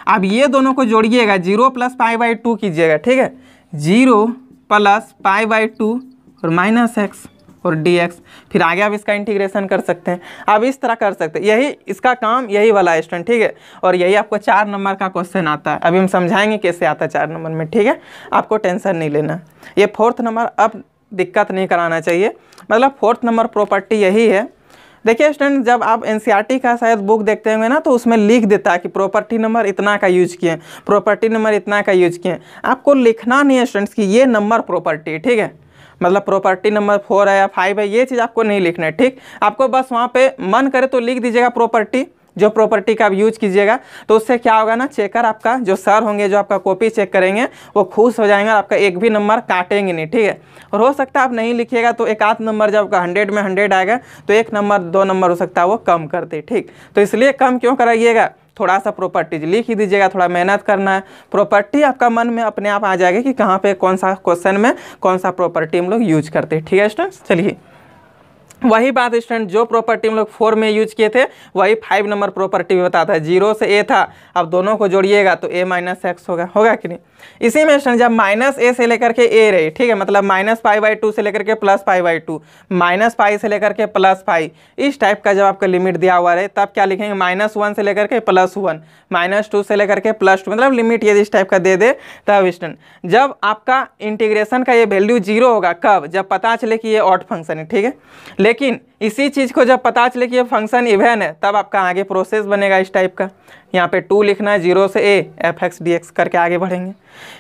अब ये दोनों को जोड़िएगा 0 प्लस पाई बाई 2 कीजिएगा। ठीक है, 0 प्लस पाई बाई 2 और माइनस एक्स और dx, फिर आगे आप इसका इंटीग्रेशन कर सकते हैं। आप इस तरह कर सकते हैं, यही इसका काम यही वाला है स्टूडेंट। ठीक है, और यही आपको 4 नंबर का क्वेश्चन आता है। अभी हम समझाएंगे कैसे आता है 4 नंबर में। ठीक है, आपको टेंशन नहीं लेना। ये फोर्थ नंबर अब दिक्कत नहीं कराना चाहिए, मतलब फोर्थ नंबर प्रॉपर्टी यही है। देखिए स्टूडेंट, जब आप एनसीईआरटी का शायद बुक देखते होंगे ना तो उसमें लिख देता है कि प्रॉपर्टी नंबर इतना का यूज किए, प्रॉपर्टी नंबर इतना का यूज किए। आपको लिखना नहीं है स्टूडेंट्स कि ये नंबर प्रॉपर्टी, ठीक है, मतलब प्रॉपर्टी नंबर 4 है या 5 है, ये चीज़ आपको नहीं लिखना है। ठीक, आपको बस वहाँ पे मन करे तो लिख दीजिएगा प्रॉपर्टी, जो प्रॉपर्टी का आप यूज कीजिएगा, तो उससे क्या होगा ना, चेकर आपका जो सर होंगे जो आपका कॉपी चेक करेंगे वो खुश हो जाएंगे, आपका एक भी नंबर काटेंगे नहीं। ठीक है, और हो सकता है आप नहीं लिखिएगा तो एक आध नंबर जब आपका 100 में 100 आएगा तो 1 नंबर 2 नंबर हो सकता है वो कम कर दे। ठीक, तो इसलिए कम क्यों कराइएगा, थोड़ा सा प्रॉपर्टीज लिख ही दीजिएगा, थोड़ा मेहनत करना है। प्रॉपर्टी आपका मन में अपने आप आ जाएगा कि कहाँ पे कौन सा क्वेश्चन में कौन सा प्रॉपर्टी हम लोग यूज करते हैं। ठीक है स्टूडेंट्स, चलिए वही बात स्टूडेंट जो प्रॉपर्टी हम लोग 4 में यूज किए थे वही 5 नंबर प्रॉपर्टी भी बताता है। 0 से a था, अब दोनों को जोड़िएगा तो a माइनस एक्स होगा कि नहीं। इसी में स्टूडेंट जब माइनस a से लेकर के a रही, ठीक है, मतलब माइनस पाई बाई 2 से लेकर के plus pi by 2, minus pi से लेकर के प्लस पाई, इस टाइप का जब आपका लिमिट दिया हुआ रहे तब क्या लिखेंगे, -1 से लेकर के +1, -2 से लेकर के +2, मतलब लिमिट यदि इस टाइप का दे दे तब स्टूडेंट जब आपका इंटीग्रेशन का ये वैल्यू 0 होगा, कब, जब पता चले कि ये ऑड फंक्शन है। ठीक है, लेकिन इसी चीज़ को जब पता चले कि ये फंक्शन इवन है तब आपका आगे प्रोसेस बनेगा इस टाइप का। यहाँ पे 2 लिखना है, 0 से a f(x) dx करके आगे बढ़ेंगे।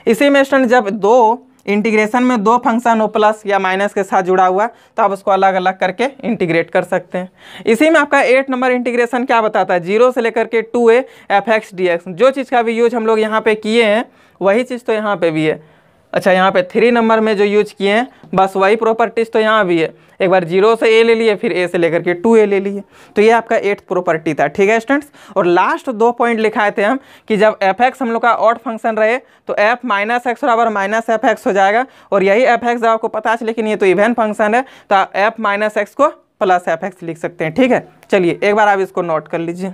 इसी में स्टूडेंट जब 2 इंटीग्रेशन में 2 फंक्शन हो प्लस या माइनस के साथ जुड़ा हुआ तो आप उसको अलग अलग करके इंटीग्रेट कर सकते हैं। इसी में आपका 8 नंबर इंटीग्रेशन क्या बताता है, 0 से लेकर के 2a f(x) dx, जो चीज़ का भी यूज हम लोग यहाँ पे किए हैं वही चीज़ तो यहाँ पे भी है। अच्छा, यहाँ पे 3 नंबर में जो यूज किए हैं बस वही प्रॉपर्टीज़ तो यहाँ भी है। एक बार 0 से a ले लिए, फिर a से लेकर के 2a ले लिए, तो ये आपका 8th प्रॉपर्टी था। ठीक है स्टूडेंट्स, और लास्ट 2 पॉइंट लिखाए थे हम कि जब f(x) हम लोग का ऑड फंक्शन रहे तो f माइनस एक्स बराबर माइनस एफ एक्स हो जाएगा, और यही f(x) जब आपको पता चले कि नहीं तो इवन फंक्शन है तो f माइनस एक्स को प्लस एफ एक्स लिख सकते हैं। ठीक है, चलिए एक बार आप इसको नोट कर लीजिए।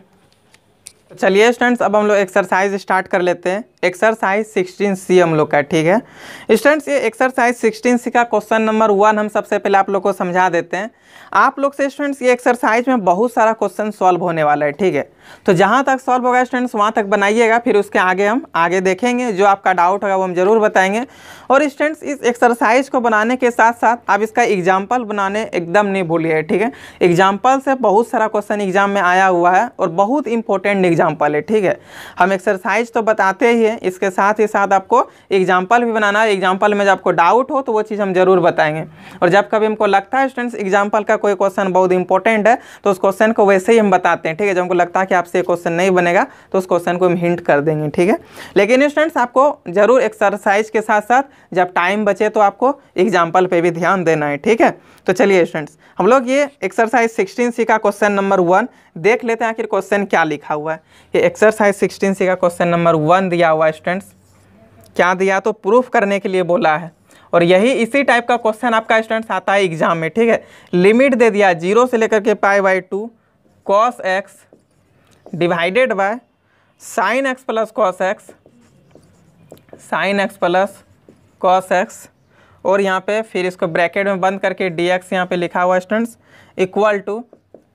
चलिए स्टूडेंट्स अब हम लोग एक्सरसाइज स्टार्ट कर लेते हैं। एक्सरसाइज 16C हम लोग का, ठीक है स्टूडेंट्स। ये एक्सरसाइज 16C का क्वेश्चन नंबर 1 हम सबसे पहले आप लोग को समझा देते हैं। आप लोग से स्टूडेंट्स ये एक्सरसाइज में बहुत सारा क्वेश्चन सॉल्व होने वाला है, ठीक है। तो जहाँ तक सॉल्व होगा स्टूडेंट्स वहाँ तक बनाइएगा, फिर उसके आगे हम आगे देखेंगे, जो आपका डाउट होगा वो हम जरूर बताएंगे। और स्टूडेंट्स इस एक्सरसाइज को बनाने के साथ साथ आप इसका एग्जाम्पल बनाने एकदम नहीं भूलिए, ठीक है। एग्जाम्पल से बहुत सारा क्वेश्चन एग्जाम में आया हुआ है और बहुत इंपॉर्टेंट एग्जाम्पल है, ठीक है। हम एक्सरसाइज तो बताते ही हैं, इसके साथ ही साथ आपको एग्जाम्पल भी बनाना है। एग्जाम्पल में जब आपको डाउट हो तो वो चीज़ हम जरूर बताएंगे। और जब कभी हमको लगता है स्टूडेंट्स एग्जाम्पल का कोई क्वेश्चन बहुत इंपॉर्टेंट है तो उस क्वेश्चन को वैसे ही हम बताते हैं, ठीक है। जब हमको लगता है कि आपसे क्वेश्चन नहीं बनेगा तो उस क्वेश्चन को हम हिंट कर देंगे, ठीक है। लेकिन स्टूडेंट्स आपको जरूर एक्सरसाइज के साथ साथ जब टाइम बचे तो आपको एग्जाम्पल पे भी ध्यान देना है, ठीक है। तो चलिए स्टूडेंट्स हम लोग ये एक्सरसाइज 16C का क्वेश्चन नंबर 1 देख लेते हैं आखिर क्वेश्चन क्या लिखा हुआ है। ये एक्सरसाइज 16C का क्वेश्चन नंबर 1 दिया हुआ है स्टूडेंट्स। क्या दिया तो प्रूफ करने के लिए बोला है, और यही इसी टाइप का क्वेश्चन आपका स्टूडेंट्स आता है एग्जाम में, ठीक है। लिमिट दे दिया 0 से लेकर के π/2 cos x divided by sin x plus cos x, sin x plus cos x, और यहाँ पे फिर इसको ब्रैकेट में बंद करके dx यहाँ पे लिखा हुआ है स्टूडेंट्स इक्वल टू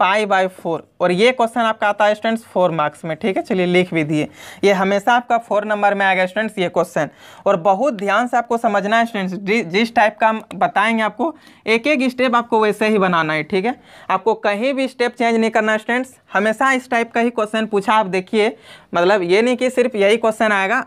π/4। और ये क्वेश्चन आपका आता है स्टूडेंट्स 4 मार्क्स में, ठीक है। चलिए लिख भी दिए, ये हमेशा आपका 4 नंबर में आएगा स्टूडेंट्स ये क्वेश्चन। और बहुत ध्यान से आपको समझना है स्टूडेंट्स, जिस टाइप का हम बताएंगे आपको एक एक स्टेप आपको वैसे ही बनाना है, ठीक है। आपको कहीं भी स्टेप चेंज नहीं करना है स्टूडेंट्स, हमेशा इस टाइप का ही क्वेश्चन पूछा आप देखिए। मतलब ये नहीं कि सिर्फ यही क्वेश्चन आएगा,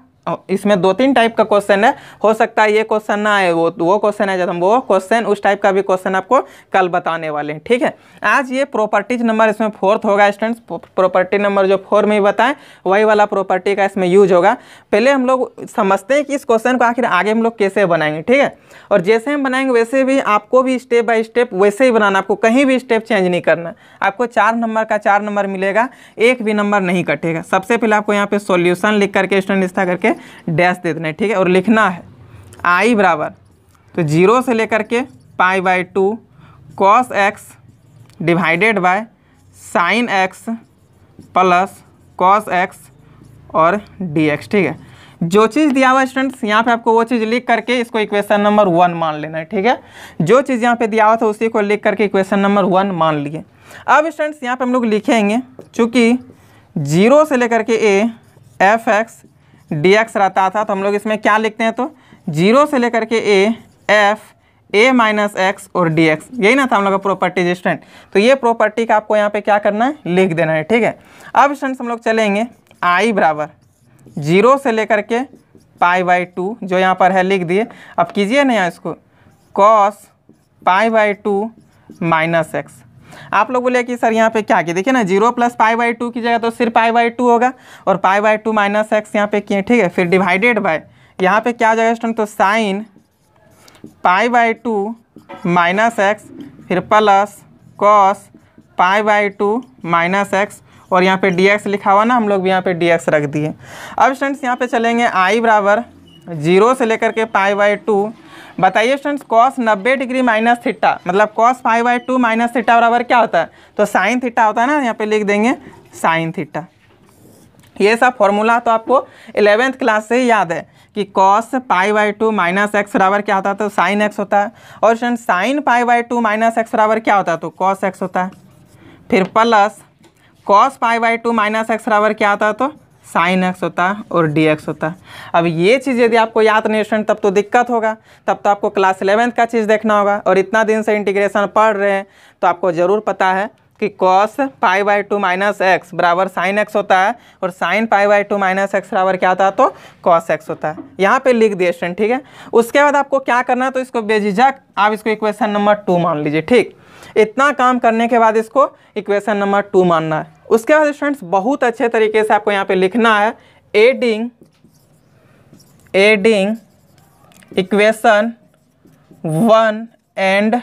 इसमें 2-3 टाइप का क्वेश्चन है। हो सकता है ये क्वेश्चन ना आए, वो क्वेश्चन है, जब हम वो क्वेश्चन उस टाइप का भी क्वेश्चन आपको कल बताने वाले हैं, ठीक है। आज ये प्रॉपर्टीज नंबर इसमें 4th होगा स्टूडेंट्स। प्रॉपर्टी नंबर जो 4 में ही बताएं वही वाला प्रॉपर्टी का इसमें यूज होगा। पहले हम लोग समझते हैं कि इस क्वेश्चन को आखिर आगे हम लोग कैसे बनाएंगे, ठीक है। और जैसे हम बनाएंगे वैसे भी आपको भी स्टेप बाय स्टेप वैसे ही बनाना, आपको कहीं भी स्टेप चेंज नहीं करना। आपको 4 नंबर का 4 नंबर मिलेगा, एक भी नंबर नहीं कटेगा। सबसे पहले आपको यहाँ पे सॉल्यूशन लिख करके स्टूडेंट इस तरह करके डैश दे देना है, ठीक है। और लिखना है I बराबर तो 0 से लेकर के π/2 cos x divided by sin x plus cos x और dx, ठीक है। जो चीज़ दिया हुआ स्टूडेंट्स यहाँ पे आपको वो चीज़ लिख करके इसको इक्वेशन नंबर 1 मान लेना है, ठीक है। जो चीज़ यहाँ पे दिया हुआ था उसी को लिख करके इक्वेशन नंबर 1 मान लिए। अब स्टूडेंट्स यहाँ पे हम लोग लिखेंगे, चूँकि 0 से लेकर के a f(x) dx रहता था, तो हम लोग इसमें क्या लिखते हैं, तो 0 से लेकर के a f a minus x और dx, यही ना था हम लोग का प्रॉपर्टी स्टूडेंट। तो ये प्रॉपर्टी का आपको यहाँ पे क्या करना है, लिख देना है, ठीक है। अब स्टूडेंट्स हम लोग चलेंगे I बराबर 0 से लेकर के π/2 जो यहाँ पर है लिख दिए। अब कीजिए ना इसको cos π/2 माइनस x। आप लोग बोले कि सर यहाँ पे क्या किए, देखिए ना 0 प्लस π/2 की जगह तो सिर्फ π/2 होगा, और π/2 माइनस x यहाँ पे किए, ठीक है। फिर डिवाइडेड बाय यहाँ पे क्या हो जाएगा स्टूडेंट, तो sin π/2 माइनस x, फिर प्लस cos π/2 माइनस x, और यहाँ पे dx लिखा हुआ ना, हम लोग भी यहाँ पे dx रख दिए। अब स्टूडेंट्स यहाँ पे चलेंगे I बराबर 0 से लेकर के π/2। बताइए students cos 90 degree minus theta, मतलब cos π/2 माइनस थीटा बराबर क्या होता है, तो साइन थीटा होता है ना, यहाँ पे लिख देंगे साइन थीटा। ये सब फॉर्मूला तो आपको 11th क्लास से ही याद है कि cos π/2 माइनस एक्स बराबर क्या होता है, तो साइन एक्स होता है। और स्टूडेंट साइन π/2 माइनस एक्स बराबर क्या होता है, तो cos x होता है। फिर प्लस cos π/2 माइनस एक्स बराबर क्या होता है, तो साइन x होता है और dx होता है। अब ये चीज़ यदि आपको याद नहीं स्टूडेंट तब तो दिक्कत होगा, तब तो आपको क्लास 11th का चीज़ देखना होगा। और इतना दिन से इंटीग्रेशन पढ़ रहे हैं तो आपको ज़रूर पता है कि cos π/2 माइनस एक्स बराबर साइन x होता है, और साइन π/2 माइनस एक्स बराबर क्या होता है, तो cos x होता है। यहाँ पे लिख दिए स्टूडेंट, ठीक है। उसके बाद आपको क्या करना है, तो इसको बेझिझक आप इसको इक्वेशन नंबर 2 मान लीजिए, ठीक। इतना काम करने के बाद इसको इक्वेशन नंबर 2 मानना है। उसके बाद स्टूडेंट्स बहुत अच्छे तरीके से आपको यहाँ पे लिखना है एडिंग इक्वेशन 1 एंड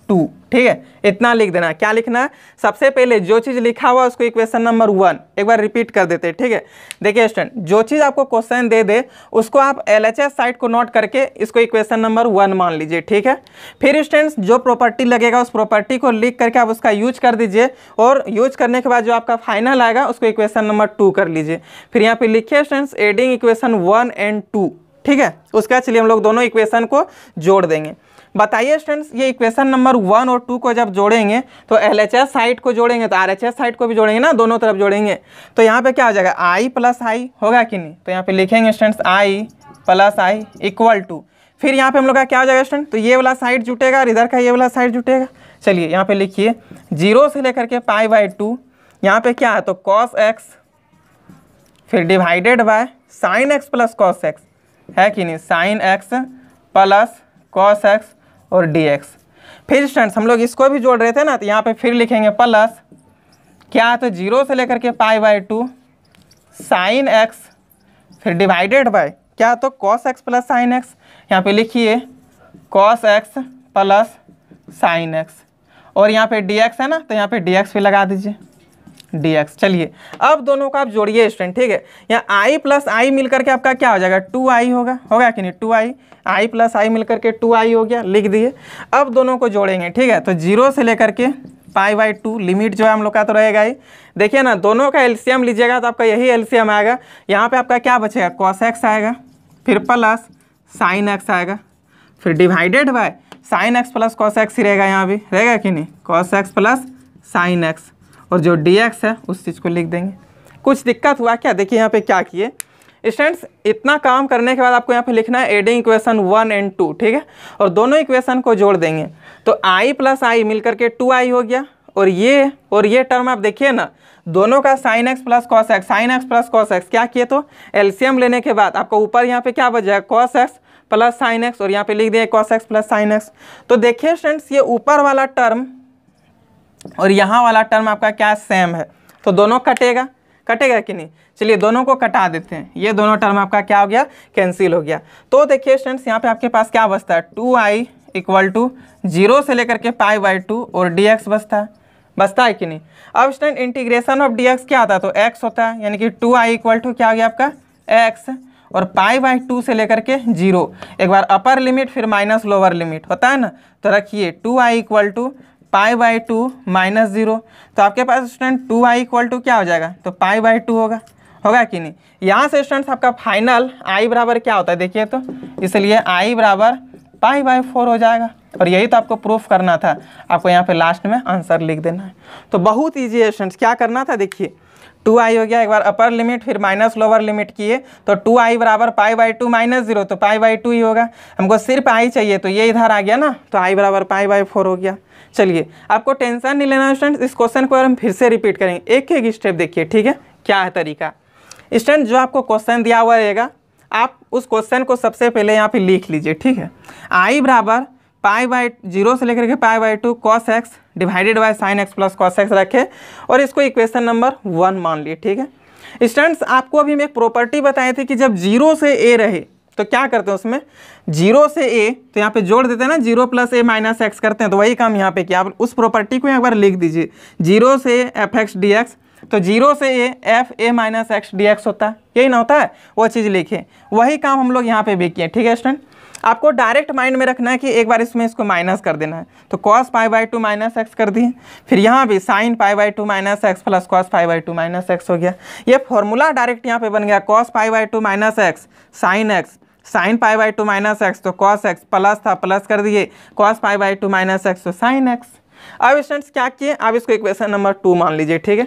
2। ठीक है, इतना लिख देना। क्या लिखना है, सबसे पहले जो चीज़ लिखा हुआ उसको इक्वेशन नंबर 1 एक बार रिपीट कर देते हैं। ठीक है, देखिए स्टूडेंट, जो चीज़ आपको क्वेश्चन दे दे उसको आप LHS साइड को नोट करके इसको इक्वेशन नंबर 1 मान लीजिए। ठीक है, फिर स्टूडेंट्स जो प्रॉपर्टी लगेगा उस प्रॉपर्टी को लिख करके आप उसका यूज कर दीजिए, और यूज करने के बाद जो आपका फाइनल आएगा उसको इक्वेशन नंबर 2 कर लीजिए। फिर यहाँ पे लिखिए स्टूडेंट्स एडिंग इक्वेशन 1 and 2। ठीक है, उसका चलिए हम लोग दोनों इक्वेशन को जोड़ देंगे। बताइए स्टूडेंट्स, ये इक्वेशन नंबर 1 और 2 को जब जोड़ेंगे तो LHS साइड को जोड़ेंगे तो RHS साइड को भी जोड़ेंगे ना, दोनों तरफ जोड़ेंगे। तो यहाँ पे क्या हो जाएगा, I प्लस आई होगा कि नहीं। तो यहाँ पे लिखेंगे students I plus I equal to, फिर यहाँ पे हम लोग का क्या हो जाएगा स्टूडेंट, तो ये वाला साइड जुटेगा और इधर का ये वाला साइड जुटेगा। चलिए यहाँ पे लिखिए 0 से लेकर के π/2, यहाँ पे क्या है तो cos x, फिर divided bye sin x plus cos x है कि नहीं, sin x plus cos x और dx। फिर स्टूडेंट्स हम लोग इसको भी जोड़ रहे थे ना, तो यहाँ पे फिर लिखेंगे प्लस क्या है तो 0 से लेकर के π/2 sin x, फिर डिवाइडेड बाय क्या तो cos x plus sin x, यहाँ पे लिखिए cos x plus sin x, और यहाँ पे dx है ना, तो यहाँ पे dx भी लगा दीजिए dx। चलिए अब दोनों को आप जोड़िए स्टूडेंट। ठीक है, यहाँ i प्लस आई मिल करके आपका क्या हो जाएगा 2i होगा कि नहीं, 2i, i प्लस आई मिल करके 2i हो गया, लिख दिए। अब दोनों को जोड़ेंगे। ठीक है, तो 0 से लेकर के π/2 लिमिट जो है हम लोग का तो रहेगा ही। देखिए ना, दोनों का एलसीएम लीजिएगा तो आपका यही एलसीएम आएगा। यहाँ पे आपका क्या बचेगा, cos x आएगा, फिर प्लस sin x आएगा, फिर divided bye sin x plus cos x ही रहेगा, यहाँ भी रहेगा कि नहीं, cos x plus sin x, और जो dx है उस चीज़ को लिख देंगे। कुछ दिक्कत हुआ क्या, देखिए यहाँ पे क्या किए स्टूडेंट्स, इतना काम करने के बाद आपको यहाँ पे लिखना है एडिंग इक्वेशन 1 and 2। ठीक है, और दोनों इक्वेशन को जोड़ देंगे तो i प्लस आई मिल करके 2i हो गया, और ये टर्म आप देखिए ना, दोनों का sin x plus cos x क्या किए तो एलसीएम लेने के बाद आपको ऊपर यहाँ पे क्या बच जाएगा cos x plus sin x, और यहाँ पे लिख दिए cos x plus sin x। तो देखिए स्टूडेंट्स, ये ऊपर वाला टर्म और यहाँ वाला टर्म आपका क्या सेम है, तो दोनों कटेगा कि नहीं। चलिए दोनों को कटा देते हैं, ये दोनों टर्म आपका क्या हो गया, कैंसिल हो गया। तो देखिए स्टूडेंट्स, यहाँ पे आपके पास क्या बचता है 2i इक्वल टू 0 से लेकर के π/2 और dx बचता है कि नहीं। अब स्टूडेंट इंटीग्रेशन ऑफ dx क्या आता है तो x होता है, यानी कि 2i इक्वल टू क्या हो गया आपका x, और π/2 से लेकर के 0, एक बार अपर लिमिट फिर माइनस लोअर लिमिट होता है ना, तो रखिए 2i इक्वल टू π/2 माइनस 0, तो आपके पास स्टूडेंट 2i इक्वल टू क्या हो जाएगा तो π/2 होगा कि नहीं। यहाँ से स्टूडेंट्स आपका फाइनल i बराबर क्या होता है देखिए तो, इसलिए i बराबर π/4 हो जाएगा, और यही तो आपको प्रूफ करना था। आपको यहाँ पे लास्ट में आंसर लिख देना है। तो बहुत ईजी है स्टूडेंट्स, क्या करना था देखिए 2i हो गया, एक बार अपर लिमिट फिर माइनस लोअर लिमिट किए तो 2i बराबर π/2 माइनस 0, तो π/2 ही होगा। हमको सिर्फ i चाहिए तो ये इधर आ गया ना, तो i बराबर π/4 हो गया। चलिए आपको टेंशन नहीं लेना स्टूडेंट, इस क्वेश्चन को हम फिर से रिपीट करेंगे, एक एक स्टेप देखिए। ठीक है, क्या है तरीका स्टूडेंट, जो आपको क्वेश्चन दिया हुआ रहेगा आप उस क्वेश्चन को सबसे पहले यहाँ पे लिख लीजिए। ठीक है, i बराबर π/0 से लेकर के π/2 cos x divided by sin x plus cos x रखे, और इसको इक्वेशन नंबर 1 मान लिए। ठीक है स्टूडेंट्स, आपको अभी मैं एक प्रॉपर्टी बताई थी कि जब 0 से a रहे तो क्या करते हैं उसमें 0 से a, तो यहाँ पे जोड़ देते हैं ना 0 प्लस a माइनस एक्स करते हैं, तो वही काम यहाँ पे किया। आप उस प्रॉपर्टी को एक बार लिख दीजिए 0 से fx dx, तो 0 से a f a minus x dx होता है, यही ना होता है, वो चीज़ लिखे। वही काम हम लोग यहाँ पे भी किए। ठीक है स्टूडेंट, आपको डायरेक्ट माइंड में रखना है कि एक बार इसमें इसको माइनस कर देना है, तो cos π/2 माइनस एक्स कर दिए, फिर यहाँ भी sin π/2 minus X plus cos π/2 minus X हो गया। ये फॉर्मूला डायरेक्ट यहाँ पे बन गया cos π/2 minus X sin π/2 minus X, तो cos x प्लस था प्लस कर दिए cos π/2 माइनस एक्स, तो sin x। अब स्टूडेंट्स क्या किए, आप इसको इक्वेशन नंबर 2 मान लीजिए। ठीक है,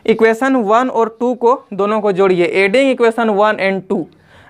इक्वेशन 1 और 2 को दोनों को जोड़िए, adding equation 1 and 2।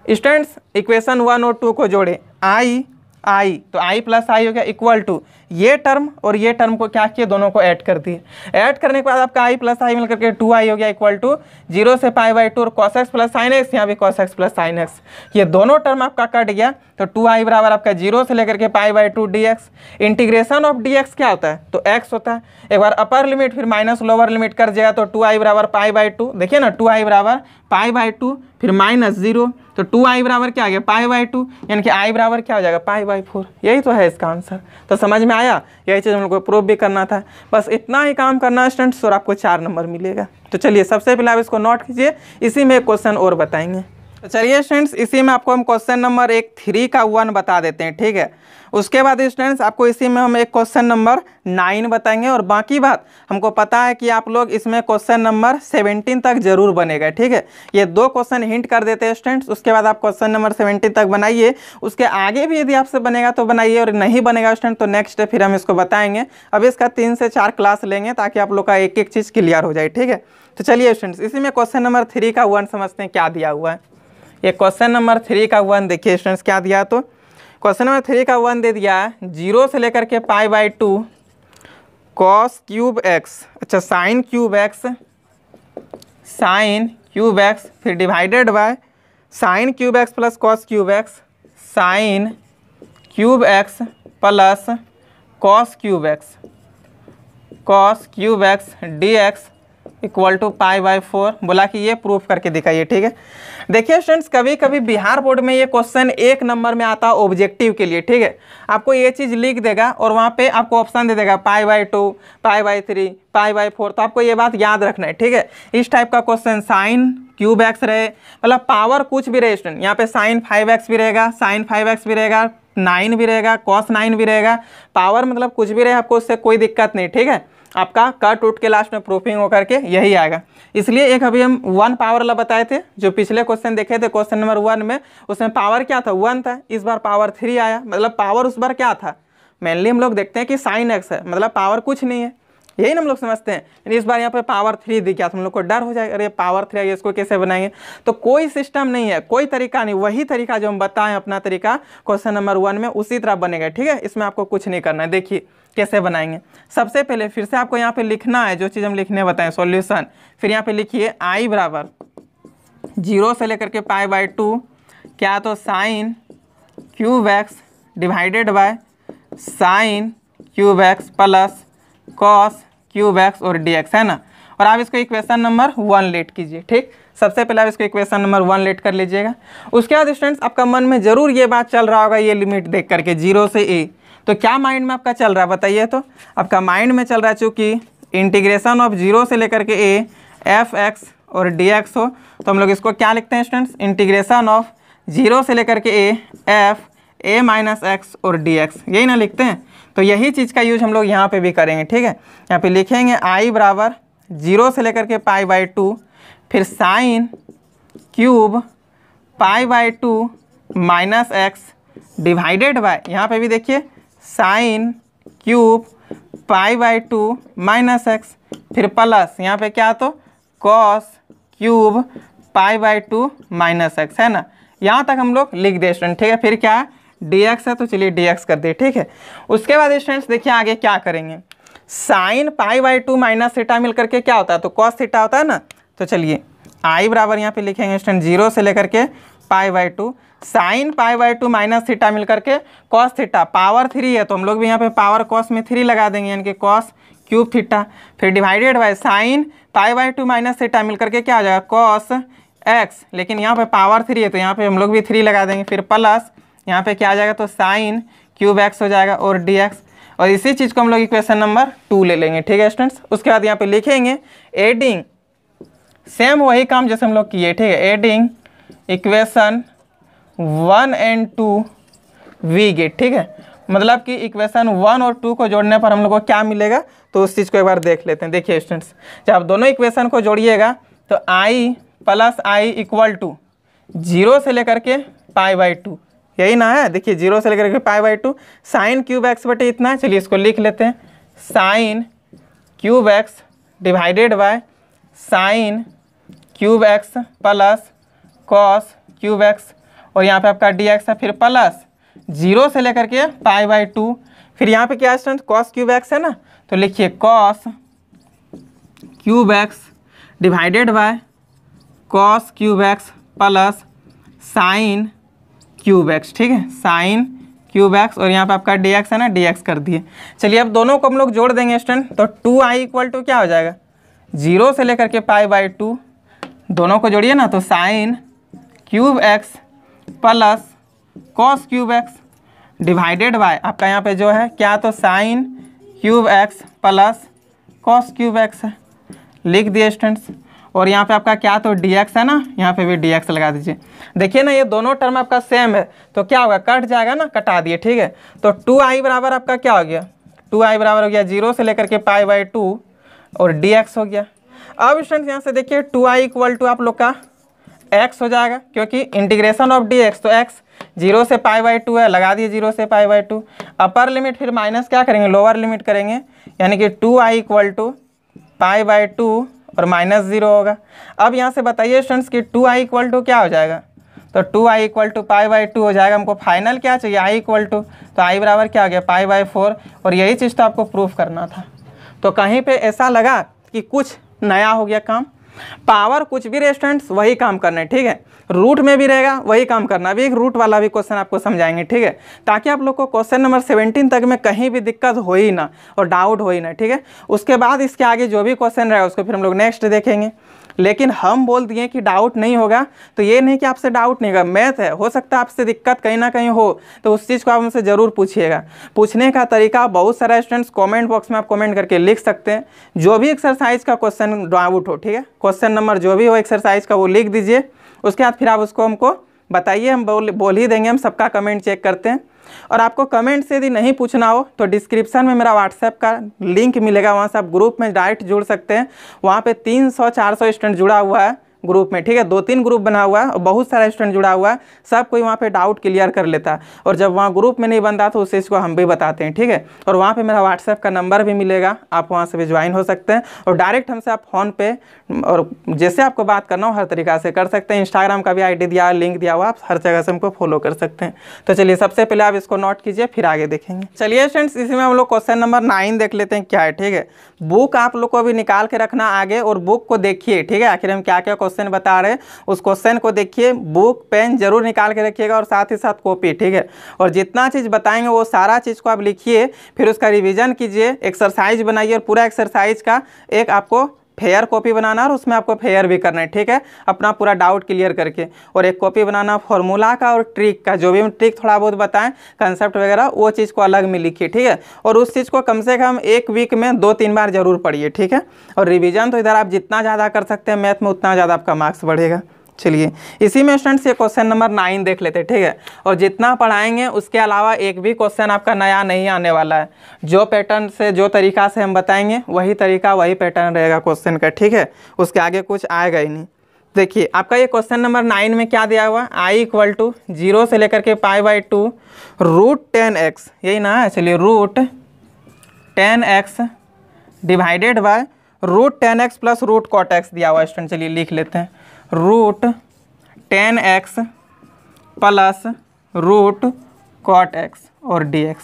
Students equation 1 और 2 को जोड़े, i तो i प्लस आई हो गया इक्वल टू ये टर्म और ये टर्म को क्या किए, दोनों को ऐड कर दिए। ऐड करने के बाद आपका i प्लस आई मिलकर के 2i हो गया इक्वल टू 0 से π/2 और cos x plus sin x, यहाँ भी cos x plus sin x, ये दोनों टर्म आपका कट गया, तो 2i बराबर आपका 0 से लेकर के π/2 dx। इंटीग्रेशन ऑफ dx क्या होता है तो x होता है, एक बार अपर लिमिट फिर माइनस लोअर लिमिट कर जाएगा, तो 2i बराबर π/2, देखिए ना 2i बराबर π/2 फिर माइनस 0, तो 2i बराबर क्या आ गया π/2, यानी कि i बराबर क्या हो जाएगा π/4। यही तो है इसका आंसर। तो समझ में आया आया, यही चीज़ हम लोग को प्रूव भी करना था। बस इतना ही काम करना है स्टूडेंट्स और आपको 4 नंबर मिलेगा। तो चलिए सबसे पहले आप इसको नोट कीजिए, इसी में एक क्वेश्चन और बताएंगे। तो चलिए स्टूडेंट्स इसी में आपको हम क्वेश्चन नंबर 3 का 1 बता देते हैं, ठीक है। उसके बाद स्टूडेंट्स आपको इसी में हम एक क्वेश्चन नंबर 9 बताएंगे और बाकी बात हमको पता है कि आप लोग इसमें क्वेश्चन नंबर 17 तक जरूर बनेगा, ठीक है। ये 2 क्वेश्चन हिंट कर देते हैं स्टूडेंट्स, उसके बाद आप क्वेश्चन नंबर 17 तक बनाइए। उसके आगे भी यदि आपसे बनेगा तो बनाइए और नहीं बनेगा स्टूडेंट तो नेक्स्ट डे फिर हम इसको बताएंगे। अब इसका 3 से 4 क्लास लेंगे ताकि आप लोग का एक एक चीज़ क्लियर हो जाए, ठीक है। तो चलिए स्टूडेंट्स इसी में क्वेश्चन नंबर 3 का 1 समझते हैं क्या दिया हुआ है। ये क्वेश्चन नंबर 3 का 1 देखिए स्टूडेंट्स क्या दिया। तो क्वेश्चन नंबर 3 का 1 दे दिया है 0 से लेकर के π/2 cos क्यूब एक्स, अच्छा साइन क्यूब एक्स फिर divided by sine cube X plus cos cube X sine cube X plus cos cube X dx equal to π/4। बोला कि ये प्रूफ करके दिखाइए, ठीक है। देखिए स्टूडेंट्स कभी कभी बिहार बोर्ड में ये क्वेश्चन 1 नंबर में आता है ऑब्जेक्टिव के लिए, ठीक है। आपको ये चीज़ लिख देगा और वहाँ पे आपको ऑप्शन दे देगा π/2 π/3 π/4, तो आपको ये बात याद रखना है, ठीक है। इस टाइप का क्वेश्चन साइन क्यूब एक्स रहे, मतलब पावर कुछ भी रहे स्टूडेंट, यहाँ पे साइन 5x भी रहेगा, साइन 5x भी रहेगा, 9 भी रहेगा, cos 9 भी रहेगा, पावर मतलब कुछ भी रहे, आपको उससे कोई दिक्कत नहीं, ठीक है। आपका कट उठ के लास्ट में प्रूफिंग होकर के यही आएगा। इसलिए एक अभी हम 1 पावर वाला बताए थे, जो पिछले क्वेश्चन देखे थे क्वेश्चन नंबर 1 में, उसमें पावर क्या था 1 था, इस बार पावर 3 आया, मतलब पावर उस बार क्या था, मेनली हम लोग देखते हैं कि साइन एक्स है, मतलब पावर कुछ नहीं है, यही ना हम लोग समझते हैं। लेकिन इस बार यहाँ पे पावर 3 दिख गया तो हम लोग को डर हो जाएगा, अरे पावर 3 आई इसको कैसे बनाएंगे। तो कोई सिस्टम नहीं है, कोई तरीका नहीं, वही तरीका जो हम बताएं अपना तरीका क्वेश्चन नंबर 1 में उसी तरह बनेगा, ठीक है। इसमें आपको कुछ नहीं करना है। देखिए कैसे बनाएंगे। सबसे पहले फिर से आपको यहाँ पे लिखना है जो चीज़ हम लिखने बताएं सॉल्यूशन। फिर यहाँ पे लिखिए i बराबर 0 से लेकर के π/2 क्या, तो sign cube x divided by sine cube X plus cos cube x और dx, है ना। और आप इसको इक्वेशन नंबर 1 लेट कीजिए, ठीक। सबसे पहले आप इसको इक्वेशन नंबर 1 लेट कर लीजिएगा। उसके बाद स्टूडेंट्स आपका मन में जरूर ये बात चल रहा होगा, ये लिमिट देख करके 0 से a, तो क्या माइंड में आपका चल रहा है बताइए। तो आपका माइंड में चल रहा है चूँकि इंटीग्रेशन ऑफ 0 से लेकर के a f(x) और dx हो, तो हम लोग इसको क्या लिखते हैं स्टूडेंट्स, इंटीग्रेशन ऑफ 0 से लेकर के a f a - x और dx, यही ना लिखते हैं। तो यही चीज़ का यूज हम लोग यहाँ पे भी करेंगे, ठीक है। यहाँ पे लिखेंगे i बराबर 0 से लेकर के π/2 फिर sine cube π/2 minus X divided by, यहाँ पे भी देखिए साइन क्यूब π/2 माइनस एक्स फिर प्लस यहाँ पे क्या, तो कॉस क्यूब π/2 माइनस एक्स, है ना। यहाँ तक हम लोग लिख दे स्टूडेंट, ठीक है। फिर क्या dx है, तो चलिए dx कर दे, ठीक है। उसके बाद स्टूडेंट्स देखिए आगे क्या करेंगे, साइन π/2 माइनस थीटा मिल करके क्या होता है, तो कॉस थीटा होता है ना। तो चलिए i बराबर यहाँ पे लिखेंगे स्टूडेंट 0 से लेकर के π/2 साइन π/2 माइनस थीटा मिल करके कॉस थीटा, पावर 3 है तो हम लोग भी यहाँ पे पावर कॉस में 3 लगा देंगे, यानी कि कॉस क्यूब थीटा फिर divided by sine π/2 minus theta मिल करके क्या हो जाएगा कॉस एक्स, लेकिन यहाँ पे पावर 3 है तो यहाँ पे हम लोग भी 3 लगा देंगे, फिर प्लस यहाँ पे क्या आ जाएगा, तो साइन क्यूब एक्स हो जाएगा और dx, और इसी चीज़ को हम लोग इक्वेशन नंबर 2 ले लेंगे, ठीक है स्टूडेंट्स। उसके बाद यहाँ पे लिखेंगे एडिंग, सेम वही काम जैसे हम लोग किए, ठीक है। Adding equation 1 and 2 we get, ठीक है। मतलब कि इक्वेशन 1 और 2 को जोड़ने पर हम लोग को क्या मिलेगा, तो उस चीज़ को एक बार देख लेते हैं। देखिए स्टूडेंट्स जब आप दोनों इक्वेशन को जोड़िएगा तो i plus I equal to 0 से लेकर के π/2, यही ना है। देखिए 0 से लेकर के π/2 साइन क्यूब एक्स बटे इतना है, चलिए इसको लिख लेते हैं, sign cube x divided by sine cube X plus cos cube x, और यहाँ पे आपका dx है, फिर प्लस 0 से लेकर के π/2 फिर यहाँ पे क्या स्टूडेंट कॉस क्यूब एक्स है ना, तो लिखिए cos cube x divided by cos cube X plus sign cube x, ठीक है, साइन क्यूब एक्स, और यहाँ पे आपका dx है ना, dx कर दिए। चलिए अब दोनों को हम लोग जोड़ देंगे स्टूडेंट, तो 2i इक्वल टू क्या हो जाएगा 0 से लेकर के π/2, दोनों को जोड़िए ना, तो sign cube X plus cos cube x divided bye आपका यहाँ पे जो है क्या, तो sign cube X plus cos cube x है, लिख दिए स्टूडेंट्स। और यहाँ पे आपका क्या, तो डी एक्स है ना, यहाँ पे भी डी एक्स लगा दीजिए। देखिए ना ये दोनों टर्म आपका सेम है तो क्या होगा, कट जाएगा ना, कटा दिए, ठीक है। तो 2i बराबर आपका क्या हो गया, 2i बराबर हो गया 0 से लेकर के π/2 और dx हो गया। अब स्टूडेंट्स यहाँ से देखिए 2i इक्वल टू आप लोग का x हो जाएगा, क्योंकि इंटीग्रेशन ऑफ dx, तो x 0 से π/2 है, लगा दिए 0 से π/2। अपर लिमिट फिर माइनस क्या करेंगे, लोअर लिमिट करेंगे, यानी कि 2i इक्वल टू π/2 और -0 होगा। अब यहाँ से बताइए स्टूडेंट्स कि 2i इक्वल टू क्या हो जाएगा, तो 2i इक्वल टू π/2 हो जाएगा। हमको फाइनल क्या चाहिए, i इक्वल टू, तो i बराबर क्या हो गया π/4, और यही चीज़ तो आपको प्रूफ करना था। तो कहीं पे ऐसा लगा कि कुछ नया हो गया काम, पावर कुछ भी स्टूडेंट्स वही काम करना है, ठीक है। रूट में भी रहेगा वही काम करना। अभी एक रूट वाला भी क्वेश्चन आपको समझाएंगे, ठीक है, ताकि आप लोग को क्वेश्चन नंबर 17 तक में कहीं भी दिक्कत हो ही ना और डाउट हो ही ना, ठीक है। उसके बाद इसके आगे जो भी क्वेश्चन रहेगा उसको फिर हम लोग नेक्स्ट देखेंगे। लेकिन हम बोल दिए कि डाउट नहीं होगा, तो ये नहीं कि आपसे डाउट नहीं होगा, मैथ है, हो सकता है आपसे दिक्कत कहीं ना कहीं हो, तो उस चीज़ को आप हमसे ज़रूर पूछिएगा। पूछने का तरीका बहुत सारा स्टूडेंट्स कमेंट बॉक्स में आप कमेंट करके लिख सकते हैं। जो भी एक्सरसाइज का क्वेश्चन डाउट हो, ठीक है, क्वेश्चन नंबर जो भी हो एक्सरसाइज का वो लिख दीजिए। उसके बाद फिर आप उसको हमको बताइए, हम बोल ही देंगे, हम सबका कमेंट चेक करते हैं। और आपको कमेंट से यदि नहीं पूछना हो तो डिस्क्रिप्शन में मेरा व्हाट्सएप का लिंक मिलेगा, वहाँ से आप ग्रुप में डायरेक्ट जुड़ सकते हैं। वहाँ पे 300-400 स्टूडेंट जुड़ा हुआ है ग्रुप में, ठीक है, 2-3 ग्रुप बना हुआ है और बहुत सारा स्टूडेंट जुड़ा हुआ है, सब कोई वहाँ पे डाउट क्लियर कर लेता है। और जब वहाँ ग्रुप में नहीं बनता तो उस चीज़ को हम भी बताते हैं, ठीक है। और वहाँ पे मेरा व्हाट्सएप का नंबर भी मिलेगा, आप वहाँ से भी ज्वाइन हो सकते हैं और डायरेक्ट हमसे आप फ़ोन पे और जैसे आपको बात करना हो हर तरीक़ा से कर सकते हैं। इंस्टाग्राम का भी ID दिया, लिंक दिया हुआ, आप हर जगह से हमको फॉलो कर सकते हैं। तो चलिए सबसे पहले आप इसको नोट कीजिए, फिर आगे देखेंगे। चलिए स्टूडेंट्स, इसी में हम लोग क्वेश्चन नंबर 9 देख लेते हैं क्या है, ठीक है। बुक आप लोग को अभी निकाल के रखना आगे और बुक को देखिए, ठीक है, आखिर हम क्या क्या क्वेश्चन बता रहे हैं उस क्वेश्चन को देखिए। बुक पेन जरूर निकाल के रखिएगा और साथ ही साथ कॉपी, ठीक है। और जितना चीज़ बताएंगे वो सारा चीज़ को आप लिखिए, फिर उसका रिवीजन कीजिए, एक्सरसाइज बनाइए और पूरा एक्सरसाइज का एक आपको फेयर कॉपी बनाना और उसमें आपको फेयर भी करना है, ठीक है, अपना पूरा डाउट क्लियर करके। और एक कॉपी बनाना फॉर्मूला का और ट्रिक का, जो भी हम ट्रिक थोड़ा बहुत बताएं कंसेप्ट वगैरह, वो चीज़ को अलग में लिखिए, ठीक है। और उस चीज़ को कम से कम एक वीक में 2-3 बार जरूर पढ़िए, ठीक है। और रिवीजन तो इधर आप जितना ज़्यादा कर सकते हैं मैथ में उतना ज़्यादा आपका मार्क्स बढ़ेगा। चलिए इसी में स्टूडेंट्स ये क्वेश्चन नंबर 9 देख लेते हैं, ठीक है। और जितना पढ़ाएंगे उसके अलावा एक भी क्वेश्चन आपका नया नहीं आने वाला है। जो पैटर्न से, जो तरीका से हम बताएंगे वही तरीका वही पैटर्न रहेगा क्वेश्चन का, ठीक है, उसके आगे कुछ आएगा ही नहीं। देखिए आपका ये क्वेश्चन नंबर 9 में क्या दिया हुआ, i इक्वल टू 0 से लेकर के π/2 √10x, यही ना है। चलिए √10x divided by √10x plus √cot x दिया हुआ स्टूडेंट। चलिए लिख लेते हैं, √10x प्लस √cot x और dx।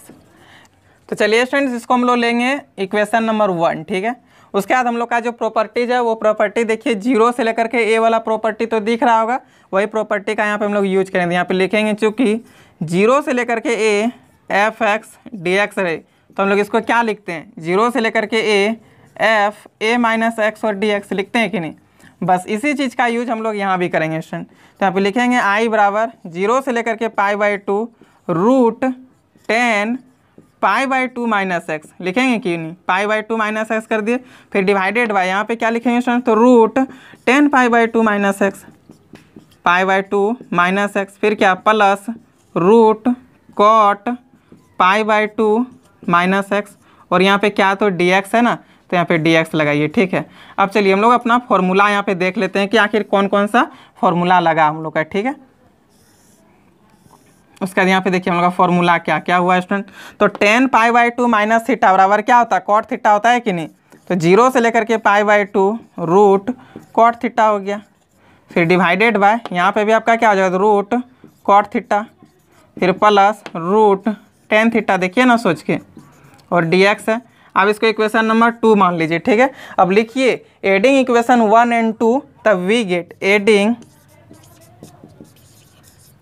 तो चलिए स्टूडेंट्स इसको हम लोग लेंगे इक्वेशन नंबर 1, ठीक है। उसके बाद हम लोग का जो प्रॉपर्टीज है वो प्रॉपर्टी देखिए 0 से लेकर के a वाला प्रॉपर्टी तो दिख रहा होगा, वही प्रॉपर्टी का यहाँ पे हम लोग यूज करेंगे। यहाँ पे लिखेंगे चूँकि 0 से लेकर के a f(x) dx रहे, तो हम लोग इसको क्या लिखते हैं, 0 से लेकर के a f a minus x और dx लिखते हैं कि नहीं। बस इसी चीज़ का यूज हम लोग यहाँ भी करेंगे स्टूडेंट। तो यहाँ पे लिखेंगे i बराबर 0 से लेकर के π/2 √10 π/2 माइनस x, लिखेंगे कि नहीं, π/2 माइनस x कर दिए, फिर डिवाइडेड बाय यहाँ पे क्या लिखेंगे स्टूडेंट, तो √10 π/2 माइनस x, π/2 माइनस x, फिर क्या प्लस √cot π/2 माइनस x, और यहाँ पे क्या तो dx है ना, तो यहाँ पे dx लगाइए, ठीक है। अब चलिए हम लोग अपना फॉर्मूला यहाँ पे देख लेते हैं कि आखिर कौन कौन सा फॉर्मूला लगा हम लोग का, ठीक है। उसका यहाँ पे देखिए हम लोग का फॉर्मूला क्या क्या हुआ स्टूडेंट, तो 10 π/2 माइनस थीटा बराबर क्या होता है, cot थीटा होता है कि नहीं। तो 0 से लेकर के π/2 √cot थीटा हो गया, फिर डिवाइडेड बाय यहाँ पे भी आपका क्या हो जाएगा, √cot थीटा, फिर प्लस √10 थीटा, देखिए ना सोच के, और dx है। अब इसको इक्वेशन नंबर 2 मान लीजिए, ठीक है। अब लिखिए एडिंग इक्वेशन 1 एंड 2, तब we get adding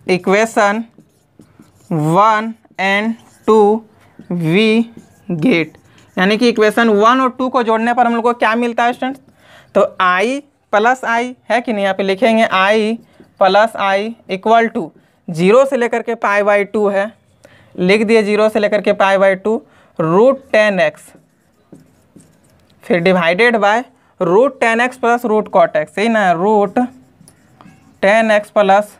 equation 1 and 2 we get, यानी कि इक्वेशन 1 और 2 को जोड़ने पर हम लोग को क्या मिलता है स्टूडेंट्स, तो i प्लस i है कि नहीं। यहाँ पे लिखेंगे i plus i equal to 0 से लेकर के π/2 है, लिख दिए 0 से लेकर के π/2 √10x, फिर divided bye √10x plus √cot x, सही ना, √10x प्लस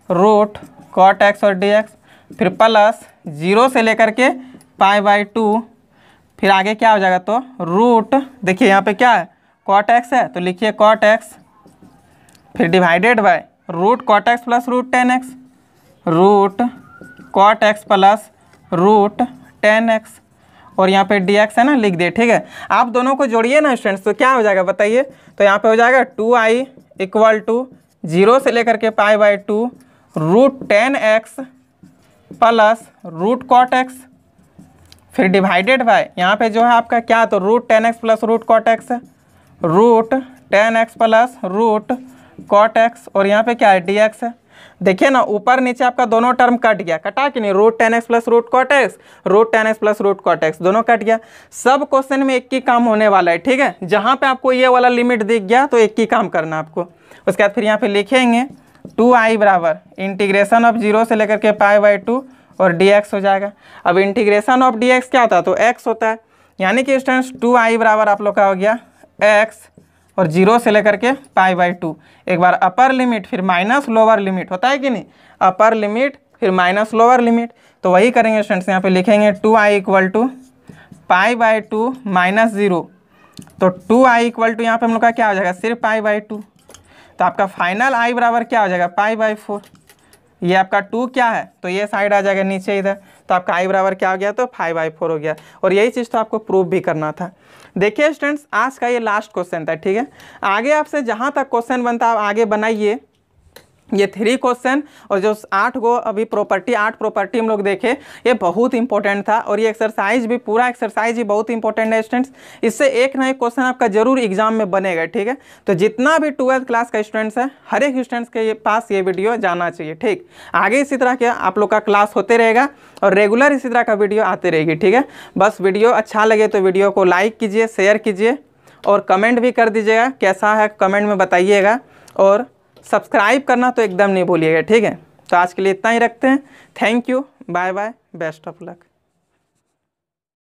√cot x और dx, फिर प्लस 0 से लेकर के π/2, फिर आगे क्या हो जाएगा तो रूट, देखिए यहाँ पे क्या है cot x है तो लिखिए cot x, फिर divided bye √cot x plus √10x, √cot x plus √10x, और यहाँ पे dx है ना, लिख दिए। ठीक है, आप दोनों को जोड़िए ना स्टूडेंट्स, तो क्या हो जाएगा बताइए, तो यहाँ पे हो जाएगा 2i इक्वल टू 0 से लेकर के π/2 √10x प्लस √cot x, फिर डिवाइडेड बाय यहाँ पे जो है आपका क्या, तो √10x plus √cot x, √10x plus √cot x, और यहाँ पे क्या है dx है। देखिए ना ऊपर नीचे आपका दोनों टर्म कट गया, कटा कि नहीं, √10x plus √cot x, √10x plus √cot x दोनों कट गया। सब क्वेश्चन में एक ही काम होने वाला है। ठीक है, जहाँ पे आपको ये वाला लिमिट दिख गया तो एक ही काम करना आपको। उसके बाद फिर यहाँ पे लिखेंगे 2i बराबर इंटीग्रेशन ऑफ 0 से लेकर के π/2 और dx हो जाएगा। अब इंटीग्रेशन ऑफ dx क्या होता है, तो x होता है, यानी कि स्टूडेंट्स 2i बराबर आप लोग का हो गया x और 0 से लेकर के π/2, एक बार अपर लिमिट फिर माइनस लोअर लिमिट, होता है कि नहीं, अपर लिमिट फिर माइनस लोअर लिमिट। तो वही करेंगे स्टूडेंट्स, यहाँ पे लिखेंगे 2i इक्वल टू π/2 माइनस 0, तो 2i इक्वल टू यहाँ पे हम लोग का क्या हो जाएगा, सिर्फ π/2, तो आपका फाइनल i बराबर क्या हो जाएगा π/4। ये आपका 2 क्या है, तो ये साइड आ जाएगा नीचे इधर, तो आपका i बराबर क्या हो गया, तो 5/4 हो गया। और यही चीज़ तो आपको प्रूव भी करना था। देखिए स्टूडेंट्स, आज का ये लास्ट क्वेश्चन था। ठीक है, आगे आपसे जहाँ तक क्वेश्चन बनता है आप आगे बनाइए। ये 3 क्वेश्चन और जो 8 प्रॉपर्टी हम लोग देखे, ये बहुत इंपॉर्टेंट था। और ये एक्सरसाइज भी, पूरा एक्सरसाइज ही बहुत इंपॉर्टेंट है स्टूडेंट्स। इससे एक ना एक क्वेश्चन आपका जरूर एग्जाम में बनेगा। ठीक है, तो जितना भी 12th क्लास का स्टूडेंट्स है, हर एक स्टूडेंट्स के पास ये वीडियो जाना चाहिए। ठीक, आगे इसी तरह के आप लोग का क्लास होते रहेगा और रेगुलर इसी तरह का वीडियो आते रहेगी। ठीक है, बस वीडियो अच्छा लगे तो वीडियो को लाइक कीजिए, शेयर कीजिए और कमेंट भी कर दीजिएगा, कैसा है कमेंट में बताइएगा, और सब्सक्राइब करना तो एकदम नहीं भूलिएगा। ठीक है, तो आज के लिए इतना ही रखते हैं। Thank you, bye bye, best of luck.